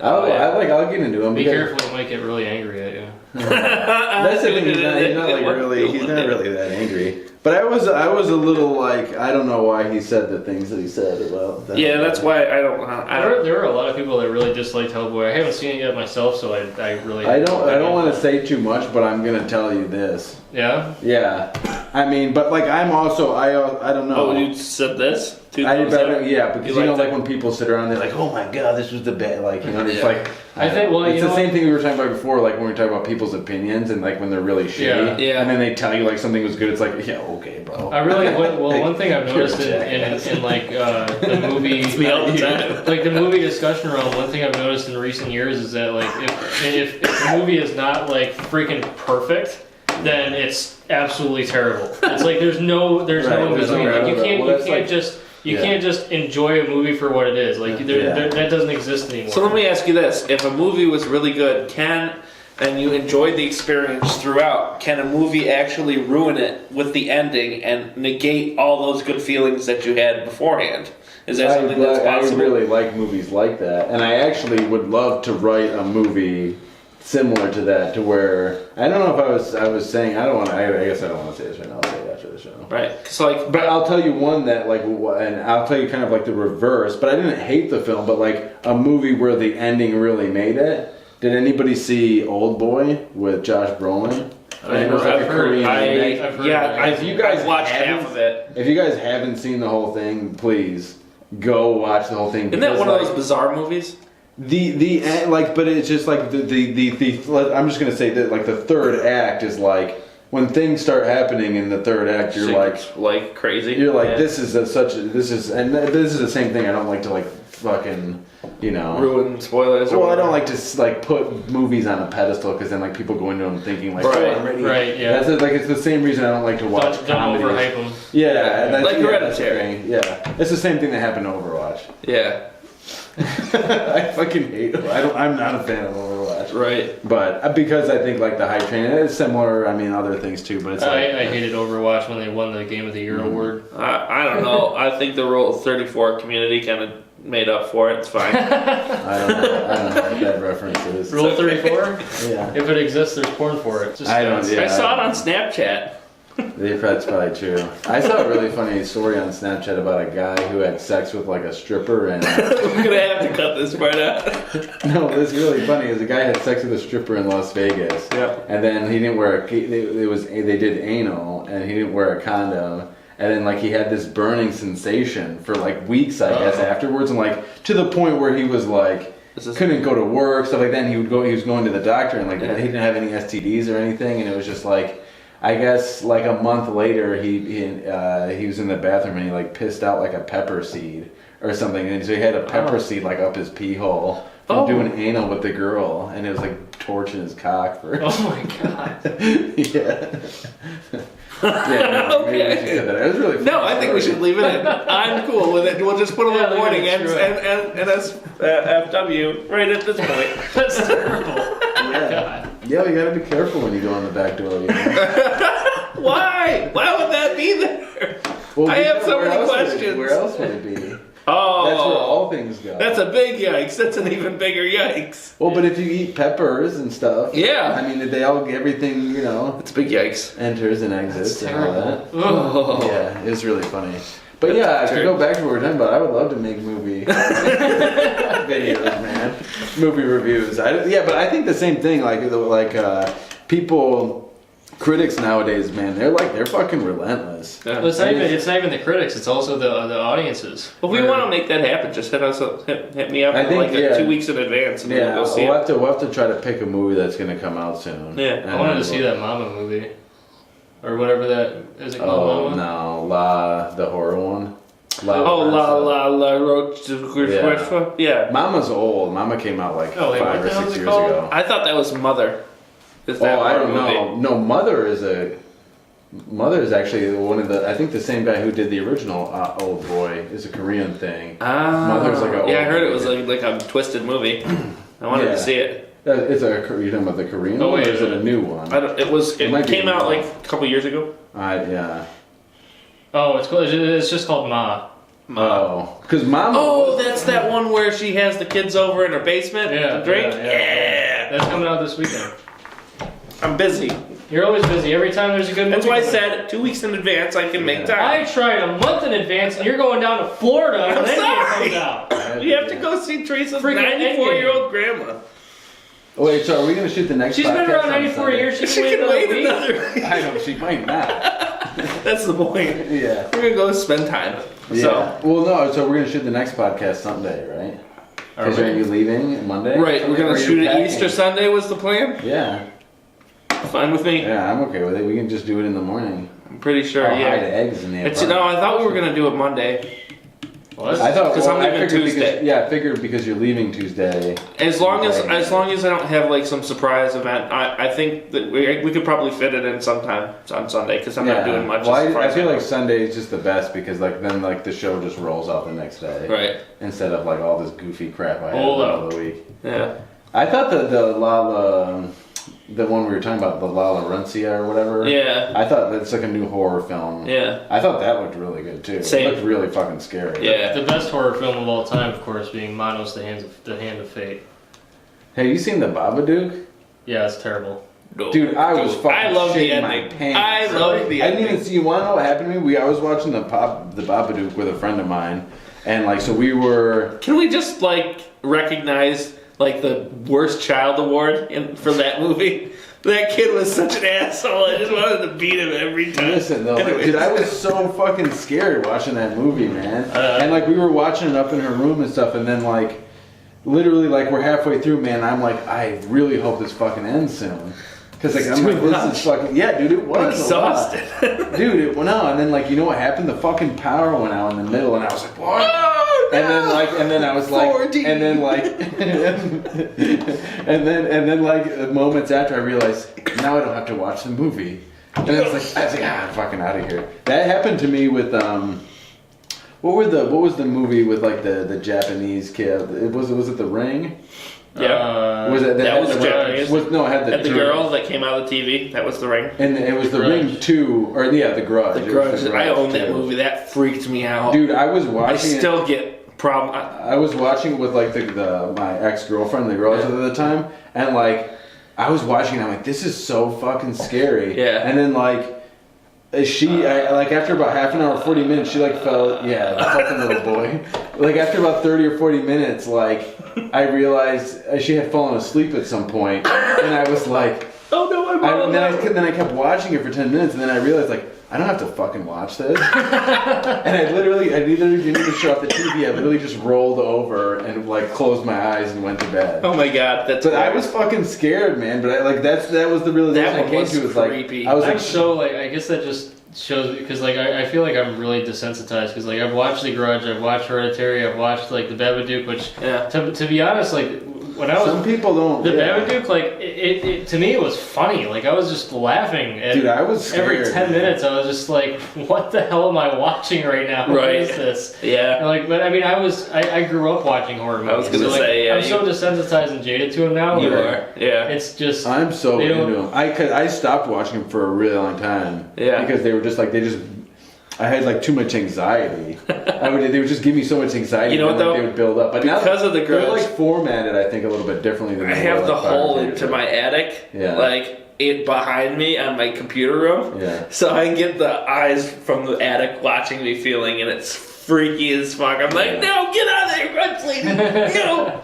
I'll get into him. Be careful, he might get really angry at you. That's the thing. He's not really that angry. But I was a little like I don't know why he said the things that he said about that. Yeah, that's why I don't. There are a lot of people that really disliked Hellboy. I haven't seen it yet myself, so I really. I don't want to say too much, but I'm gonna tell you this. Yeah. Yeah. I mean, but like I'm also I don't know. Oh, you said this? Yeah, because you know, like when people sit around, they're like, "Oh my god, this was the best." Like, you know, it's like I think. Well, it's the same thing we were talking about before, like when we were talking about people's opinions and like when they're really shitty, Yeah. and then they tell you like something was good. It's like, yeah, okay, bro. I really one thing I've noticed in like the movie, like the movie discussion realm. One thing I've noticed in recent years is that like if the movie is not like freaking perfect, then it's absolutely terrible. It's like there's no in between. Like you can't just enjoy a movie for what it is. Like that doesn't exist anymore. So let me ask you this: if a movie was really good, and you enjoyed the experience throughout, can a movie actually ruin it with the ending and negate all those good feelings that you had beforehand? Is that something that's possible? I really like movies like that, and I actually would love to write a movie similar to that, to where I don't know if I was saying I guess I don't want to say this right now. I'll say it after the show. Right, but I'll tell you one that like, and I'll tell you kind of like the reverse. But I didn't hate the film, but like a movie where the ending really made it. Did anybody see Old Boy with Josh Brolin? I've watched half of it. If you guys haven't seen the whole thing, please go watch the whole thing. Isn't that one of those bizarre movies? The like, but it's just like the I'm just gonna say that like the third act is like when things start happening in the third act, you're like crazy. You're like, this is the same thing. I don't like to like fucking, you know, ruin spoilers. Well, I don't like to like put movies on a pedestal because then like people go into them thinking like, right, oh, I'm ready. Right, yeah. That's like it's the same reason I don't like to watch comedies. Don't overhype them. Yeah, like Hereditary. Yeah, it's the same thing that happened to Overwatch. Yeah. I fucking hate it. I'm not a fan of Overwatch. Right. But because I think like the hype train is similar, I mean other things too, but it's like I hated Overwatch when they won the Game of the Year award. I don't know. I think the Rule 34 community kind of made up for it. It's fine. I don't know what that reference is. Rule 34? Yeah. If it exists, there's porn for it. I saw it on Snapchat. That's probably true. I saw a really funny story on Snapchat about a guy who had sex with like a stripper and we're gonna have to cut this part out. No, what's really funny is the guy had sex with a stripper in Las Vegas. Yep. And then he didn't wear they did anal and he didn't wear a condom. And then like he had this burning sensation for like weeks, I guess, afterwards, and like to the point where he was like couldn't go to work, stuff like that. And he was going to the doctor and like he didn't have any STDs or anything, and it was just like, I guess like a month later he was in the bathroom and he like pissed out like a pepper seed or something, and so he had a pepper seed like up his pee hole from doing anal with the girl, and it was like torching his cock for. Oh my god. Yeah. Yeah, no, maybe we should cut that out. It was really funny. No, I think we should leave it in. I'm cool with it. We'll just put a little warning and FW right at this point. That's terrible. Yeah. God. Yeah, you gotta be careful when you go on the back door. You know? Why? Why would that be there? Well, I have so many questions. Where else would it be? Oh, that's where all things go. That's a big yikes. That's an even bigger yikes. Well, but if you eat peppers and stuff, yeah. I mean, they all everything, you know. It's a big yikes. Enters and exits and all that. Oh. Yeah, it was really funny. But yeah, to go back to what we're talking about, I would love to make movie videos, man. Movie reviews. But I think the same thing. Like people. Critics nowadays, man, they're fucking relentless. Yeah. Well, it's not even the critics; it's also the audiences. Well, we want to make that happen. Just hit us up, hit me up like 2 weeks in advance, and we'll go see it. We'll have to try to pick a movie that's going to come out soon. Yeah, I wanted to see that Mama movie, or whatever that is. It called Mama? No, the horror one. La Roach. Yeah. Mama's old. Mama came out like 5 or 6 years ago. I thought that was Mother. I don't know. No, Mother is a. Mother is actually one of the. I think the same guy who did the original Old Boy is a Korean thing. Mother's like a. Yeah, I heard it was like a twisted movie. I wanted to see it. It's a. You're talking about the Korean one, or is it a new one? It came out like a couple years ago. Yeah. Oh, it's just called Ma. Oh, because Mama. Oh, that's that one where she has the kids over in her basement to drink. Yeah. That's coming out this weekend. I'm busy. You're always busy. Every time there's a good movie. That's why I said 2 weeks in advance I can make time. I tried a month in advance, and you're going down to Florida, and then it comes out. We have to go see Teresa's 94-year-old grandma. Wait, so are we going to shoot the next? She's been around 94 years. She can wait another week. I know she might not. That's the point. Yeah, we're gonna go spend time. Yeah. So. Well, no. So we're gonna shoot the next podcast Sunday, right? Because are you leaving Monday? Right. We're gonna shoot it Easter Sunday. Was the plan? Yeah. Fine with me. Yeah, I'm okay with it. We can just do it in the morning. I'm pretty sure. I'll hide eggs in the apartment. No, I thought we were gonna do it Monday. What? I thought because I'm leaving Tuesday. I figured because you're leaving Tuesday. As long as I don't have like some surprise event, I think that we could probably fit it in sometime on Sunday because I'm not doing much. Well, I feel like Sunday is just the best because then the show just rolls out the next day, right? Instead of like all this goofy crap I had of the week. Yeah. I thought the one we were talking about, the La Rancia or whatever. Yeah. I thought that's like a new horror film. Yeah. I thought that looked really good too. Same. It looked really fucking scary. Yeah. The best horror film of all time, of course, being Manos, the Hand of Fate. Have you seen The Babadook? Yeah, it's terrible. Dude, I was fucking shitting my pants. I love the ending. I didn't even see. You want to know what happened to me? I was watching the Babadook with a friend of mine, and so we were. Can we just recognize the worst child award for that movie? That kid was such an asshole. I just wanted to beat him every time. Listen, though, dude, I was so fucking scared watching that movie, man. And we were watching it up in her room and stuff, and then literally we're halfway through, man. I'm like, I really hope this fucking ends soon. Because I'm like, this is fucking dude. It was exhausted, dude. It went out, and then you know what happened? The fucking power went out in the middle, and I was like, what? Oh, no! And then I was like, 4D. and then moments after I realized now I don't have to watch the movie, and I was like, I'm fucking out of here. That happened to me with what was the movie with the Japanese kid? Was it The Ring? Yeah, was it that was Japanese? It had the girl that came out of the TV. That was The Ring, and it was The Ring 2, or The Grudge. The Grudge. I own that movie. That freaked me out, dude. I was watching. I still get problem. I was watching it with my ex-girlfriend, the girl at the time, and I was watching and I'm like, this is so fucking scary. Yeah. And then after about half an hour, 40 minutes, she fell. Yeah, the fucking little boy. After about 30 or 40 minutes, I realized she had fallen asleep at some point, and I was like, oh no, then I kept watching it for 10 minutes, and then I realized I don't have to fucking watch this. And I literally didn't even shut off the TV. I literally just rolled over and closed my eyes and went to bed. Oh my god, that's. But I was fucking scared, man. But that was the realization I came to. Was creepy. I was I guess that just shows because I feel like I'm really desensitized because I've watched The Grudge, I've watched Hereditary, I've watched The Babadook, which to be honest when I was some people don't. The Babadook it to me it was funny. I was just laughing. Dude, I was scared, every 10 minutes. I was just like, "What the hell am I watching right now? What is this?" Yeah. But I grew up watching horror movies. I was gonna say, I'm so desensitized and jaded to them now. You are. Yeah. It's just. I'm so into them. I stopped watching them for a really long time. Yeah. Because they were just I had too much anxiety. They would just give me so much anxiety. You know what though? They would build up. But because of The Grudge, they're formatted, I think, a little bit differently than I have the hole into my attic. Yeah. It behind me on my computer room. Yeah. So I get the eyes from the attic watching me feeling, and it's freaky as fuck. I'm like, no, get out of there, run, lady. No.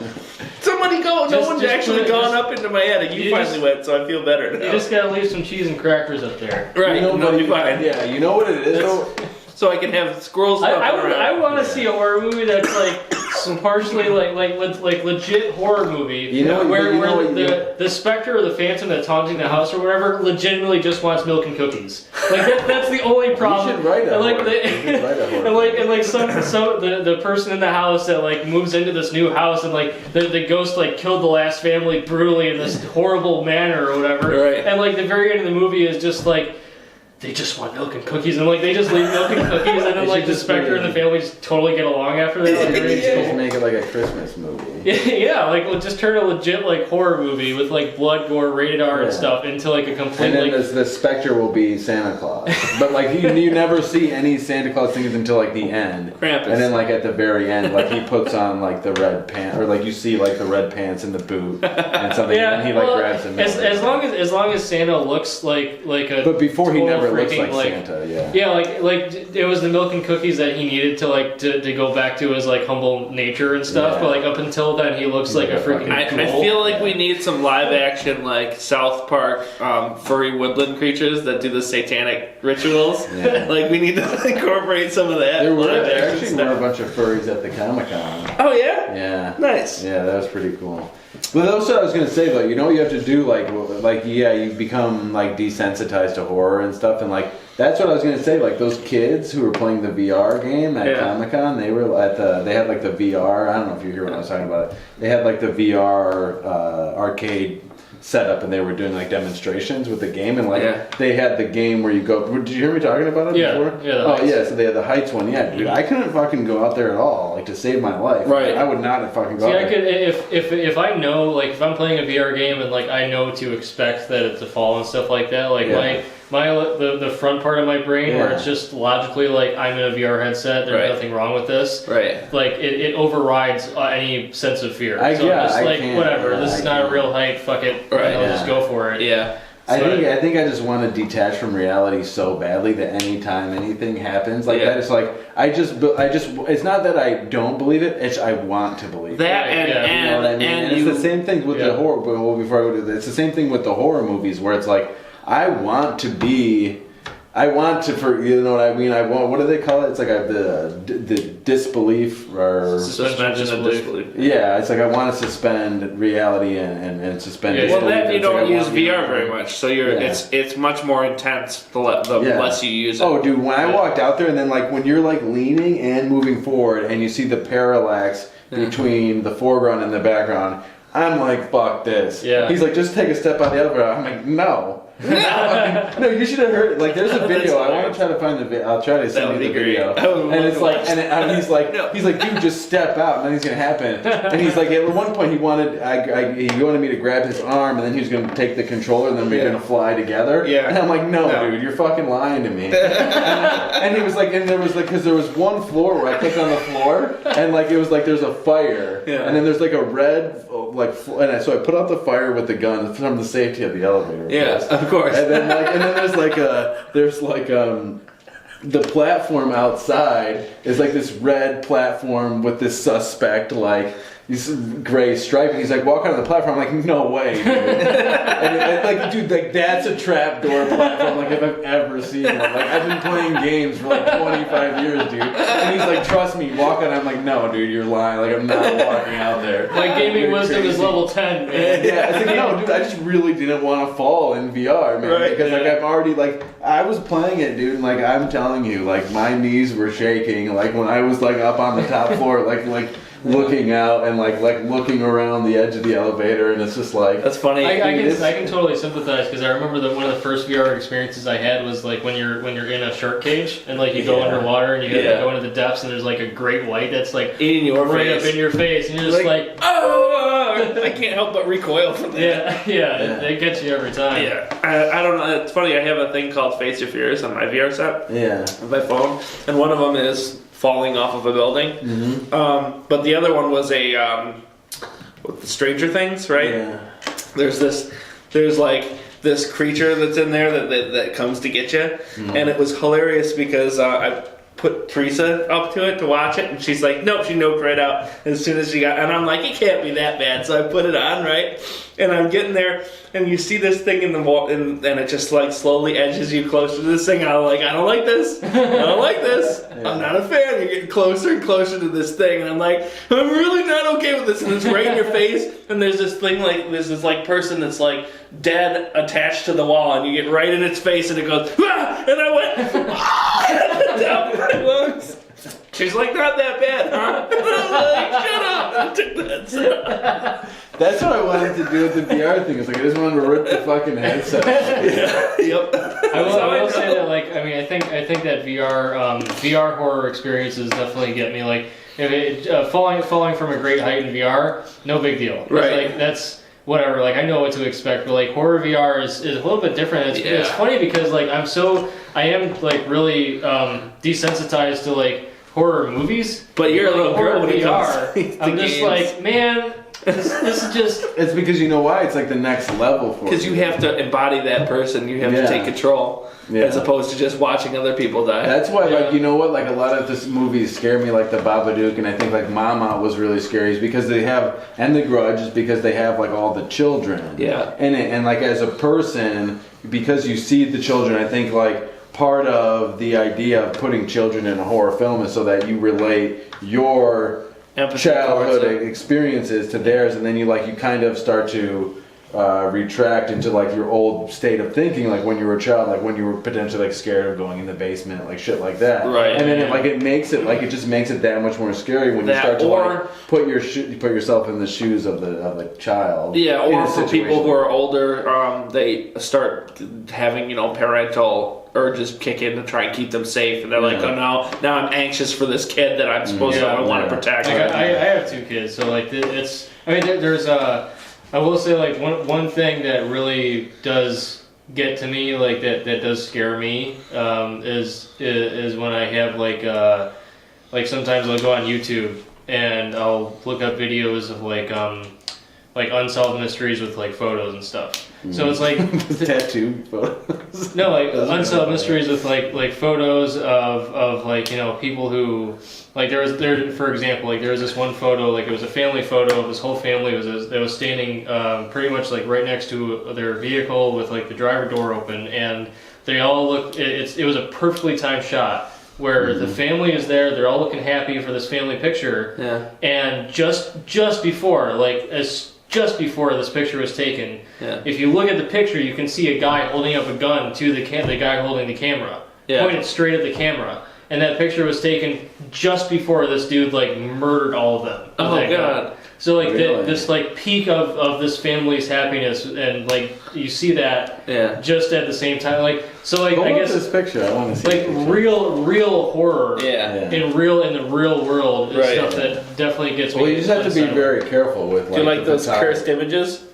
Somebody go. No one's actually gone up into my attic. You finally went, so I feel better now. You just gotta leave some cheese and crackers up there. Right. No, you're fine. Yeah, you know what it is though? So I can have squirrels. I want to see a horror movie that's some partially legit horror movie. Where the specter or the phantom that's haunting the house or whatever legitimately just wants milk and cookies. That's the only problem. You should write a horror. The person in the house that moves into this new house and the ghost killed the last family brutally in this horrible manner or whatever. Right. And the very end of the movie is just they just want milk and cookies, and like they just leave milk and cookies, and then like the Spectre and the family just totally get along after that. Like, Just make it like a Christmas movie. yeah, like we'll just turn a legit like horror movie with like blood, gore, rated R and stuff into like a complete. And then like, the Spectre will be Santa Claus, but like you never see any Santa Claus things until like the end. Krampus. And then like at the very end, like he puts on like the red pants, or like you see like the red pants in the boot and something, yeah, and he like grabs him. As long as Santa looks like a. But before he never looks freaking, like Santa, yeah. Yeah, like it was the milk and cookies that he needed to like to go back to his like humble nature and stuff. Yeah. But like up until then, he looks like a freaking. I feel like we need some live action like South Park furry woodland creatures that do the satanic rituals. Yeah. Like we need to incorporate some of that. There live action actually stuff. were a bunch of furries at the Comic-Con. Oh yeah. Yeah. Nice. Yeah, that was pretty cool. But that's what I was gonna say. But you know, what you have to do like yeah, you become like desensitized to horror and stuff, and like that's what I was gonna say. Like those kids who were playing the VR game at Comic-Con, they were they had like the VR. I don't know if you hear what I was talking about. They had like the VR arcade setup, and they were doing like demonstrations with the game, and like they had the game where you go. Did you hear me talking about it before? Yeah. Oh yeah, so they had the Heights one. Yeah, dude, I couldn't fucking go out there at all, like to save my life. Right. I would not have fucking gone. See, I there. could if I know, like if I'm playing a VR game and like I know to expect that it to fall and stuff like that, like the front part of my brain where it's just logically like I'm in a VR headset, there's nothing wrong with this. Right. Like it overrides any sense of fear. I can't, whatever. This is not a real height. Fuck it. Right. I'll just go for it. Yeah. I think I just want to detach from reality so badly that anytime anything happens like that, it's like I just it's not that I don't believe it, it's I want to believe that it. And you know what I mean? And it's the same thing with the horror. Well, before I go to this, it's the same thing with the horror movies where it's like I want to, you know what I mean? What do they call it? It's like the disbelief or suspension of disbelief. Yeah, it's like I want to suspend reality and suspend. Well, then you don't use VR to very much, so it's much more intense the less you use it. Oh, dude, when I walked out there, and then like when you're like leaning and moving forward, and you see the parallax between the foreground and the background, I'm like, fuck this. Yeah. He's like, just take a step out the other way. I'm like, no. No, you should have heard it. Like, there's a video. I want to try to find the video. I'll try to send you the video. And it's like, and he's like, dude, just step out, and nothing's gonna happen. And he's like, at one point, he wanted me to grab his arm, and then he was gonna take the controller, and then we were gonna fly together. Yeah. And I'm like, no, dude, you're fucking lying to me. And he was like, and there was like, because there was one floor where I clicked on the floor, and like it was like there's a fire, and then there's like a red so I put out the fire with the gun from the safety of the elevator. Yeah, of course. And then there's the platform outside is like this red platform with this suspect like this gray stripe, and he's like, walk on the platform. I'm like, no way, dude. and like, dude, like that's a trapdoor platform like if I've ever seen one. Like I've been playing games for like 25 years, dude. And he's like, trust me, walk on. I'm like, no, dude, you're lying. Like I'm not walking out there. My gaming wisdom is level 10, man. Yeah, it's like, no, dude, I just really didn't want to fall in VR, man, because like I'm already like I was playing it, dude, and like I'm telling you, like my knees were shaking, like when I was like up on the top floor, like looking out and like looking around the edge of the elevator, and it's just like that's funny. I can totally sympathize because I remember that one of the first VR experiences I had was like when you're in a shark cage and like you go underwater and you have to go into the depths and there's like a great white that's like in your right face. up in your face and you're just like oh, I can't help but recoil from that. It gets you every time. Yeah, I don't know. It's funny. I have a thing called Face Your Fears on my VR set. Yeah, on my phone, and one of them is falling off of a building. Mm-hmm. But the other one was with the Stranger Things, right? Yeah. There's like this creature that's in there that comes to get you, and it was hilarious because I put Teresa up to it to watch it, and she's like, nope, she noped right out as soon as she got, and I'm like, it can't be that bad, so I put it on, right? And I'm getting there, and you see this thing in the wall, and it just like slowly edges you closer to this thing, and I'm like, I don't like this, I don't like this, I'm not a fan. You're getting closer and closer to this thing, and I'm like, I'm really not okay with this, and it's right in your face, and there's this thing like, there's this like person that's like dead attached to the wall, and you get right in its face, and it goes, ah! And I went, ah! Down my lungs. She's like, not that bad, huh? And I was like, shut up. took the headset. That's what I wanted to do with the VR thing. It's like I just wanted to rip the fucking headset off. Yep. I will say that, like, I mean, I think that VR horror experiences definitely get me. Like, if it, falling from a great height in VR, no big deal. It's Right. like, that's whatever. Like, I know what to expect, but like horror VR is a little bit different. It's funny because like I am like really desensitized to like horror movies. But you're a like, little girl when it comes VR. to I'm just games. like, man, this is just. It's because you know why? It's like the next level for Because you have to embody that person. You have to take control. Yeah. As opposed to just watching other people die. That's why, like, you know what? Like, a lot of this movies scare me, like The Babadook, and I think, like, Mama was really scary, is because they have, and The Grudge is because they have, like, all the children. Yeah. In it. And, like, as a person, because you see the children, I think, like, part of the idea of putting children in a horror film is so that you relate your Empathy childhood towards it. experiences to theirs, and then you kind of start to retract into like your old state of thinking, like when you were a child, like when you were potentially like scared of going in the basement, like shit like that. Right. And then it just makes it that much more scary when you start to like, put yourself in the shoes of the child. Yeah, in or a for situation. people who are older, they start having parental urges kick in to try and keep them safe, and they're like, oh no, now I'm anxious for this kid that I'm supposed to want to protect. Like, I have 2 kids, so like it's. I mean, there's I will say like one thing that really does get to me, like that does scare me, is when I have like sometimes I'll go on YouTube and I'll look up videos of like unsolved mysteries with like photos and stuff. So it's like tattoo photos. No, like unsolved mysteries with like photos of like people who like there for example, like there was this one photo, like it was a family photo of this whole family that was standing pretty much like right next to their vehicle with like the driver door open, and they all looked. It was a perfectly timed shot where the family is there, they're all looking happy for this family picture, and just before just before this picture was taken, if you look at the picture, you can see a guy holding up a gun to the guy holding the camera, pointed straight at the camera. And that picture was taken just before this dude like murdered all of them. Oh god! So like Really? this like peak of this family's happiness, and like you see that just at the same time. Like so like I guess this picture. I want to see. Like real horror. Yeah. In the real world is stuff that definitely gets me. Well, you just have to be very careful with. Do you like those cursed images?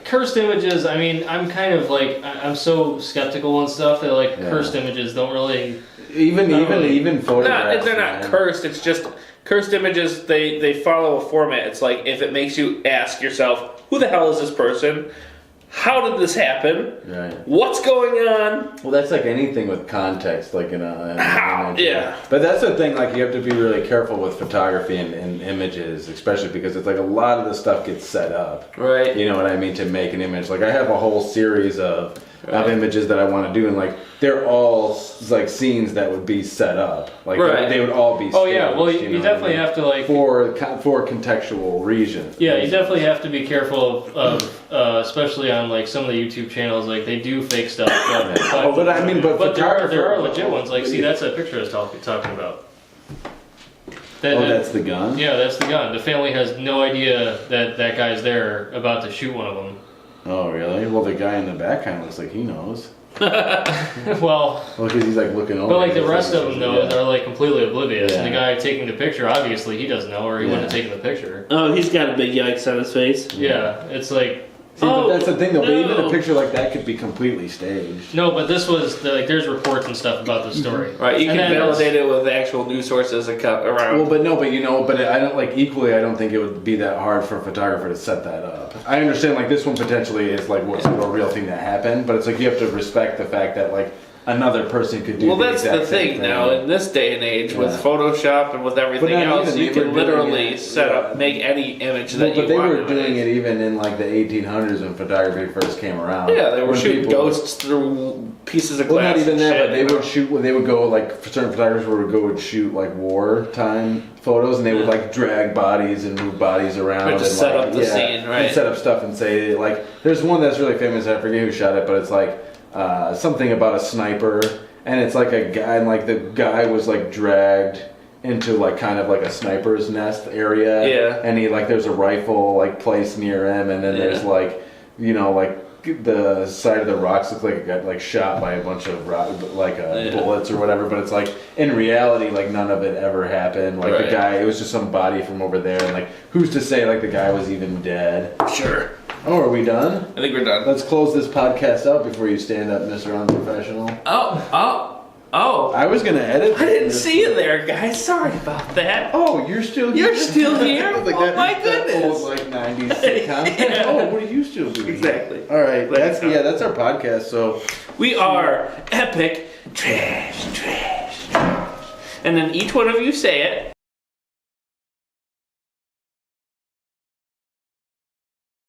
Cursed images, I mean, I'm kind of like, I'm so skeptical and stuff that like cursed images don't really... Even photographs. They're not cursed, it's just, cursed images, they follow a format. It's like, if it makes you ask yourself, who the hell is this person? How did this happen? Right. What's going on? Well, that's like anything with context, like in an image. Yeah. But that's the thing, like you have to be really careful with photography and images, especially because it's like a lot of the stuff gets set up. Right. You know what I mean, to make an image. Like I have a whole series of images that I want to do, and like they're all like scenes that would be set up. Like they would all be staged, well you definitely have to like... For contextual reasons. Yeah, you definitely have to be careful of especially on like some of the YouTube channels, like they do fake stuff. But there are legit ones. Like, see, that's that picture I was talking about. That's the gun? Yeah, that's the gun. The family has no idea that guy's there about to shoot one of them. Oh, really? Well, the guy in the back kind of looks like he knows. Well, because he's like looking over. But like the rest of them, though, they're like completely oblivious. Yeah. And the guy taking the picture, obviously, he doesn't know, or he wouldn't have taken the picture. Oh, he's got a big yikes on his face. Yeah, it's like... See, but that's the thing, though. no. But even a picture like that could be completely staged. No, but this was like there's reports and stuff about the story. Right, you can validate it with actual news sources around. Well, but I don't like equally. I don't think it would be that hard for a photographer to set that up. I understand like this one potentially is like what's a real thing that happened, but it's like you have to respect the fact that like another person could do. Well, that's the thing now in this day and age with Photoshop and with everything else, you can literally set up, make any image that you want. But they were doing it even in like the 1800s when photography first came around. Yeah, they were shooting ghosts through pieces of glass. Well, not even that, but they would shoot. They would go like certain photographers would shoot like wartime photos, and they would like drag bodies and move bodies around and just set up the scene, right? And set up stuff and say like, there's one that's really famous. I forget who shot it, but it's like. Something about a sniper, and it's like a guy, and like the guy was like dragged into like kind of like a sniper's nest area. Yeah. And there's a rifle like placed near him, and then there's like, like the side of the rocks look like it got like shot by a bunch of bullets or whatever. But it's like in reality, like none of it ever happened. Like the guy, it was just some body from over there, and like who's to say like the guy was even dead? Sure. Oh, are we done? I think we're done. Let's close this podcast up before you stand up, Mr. Unprofessional. Oh. I was gonna edit. I didn't see you there, guys. Sorry about that. Oh, you're still here. You're still here? Like Oh, my that goodness. old, like 90s sitcom. Yeah. Oh, what are you still doing? Exactly. All right, that's our podcast. So We are epic trash. And then each one of you say it.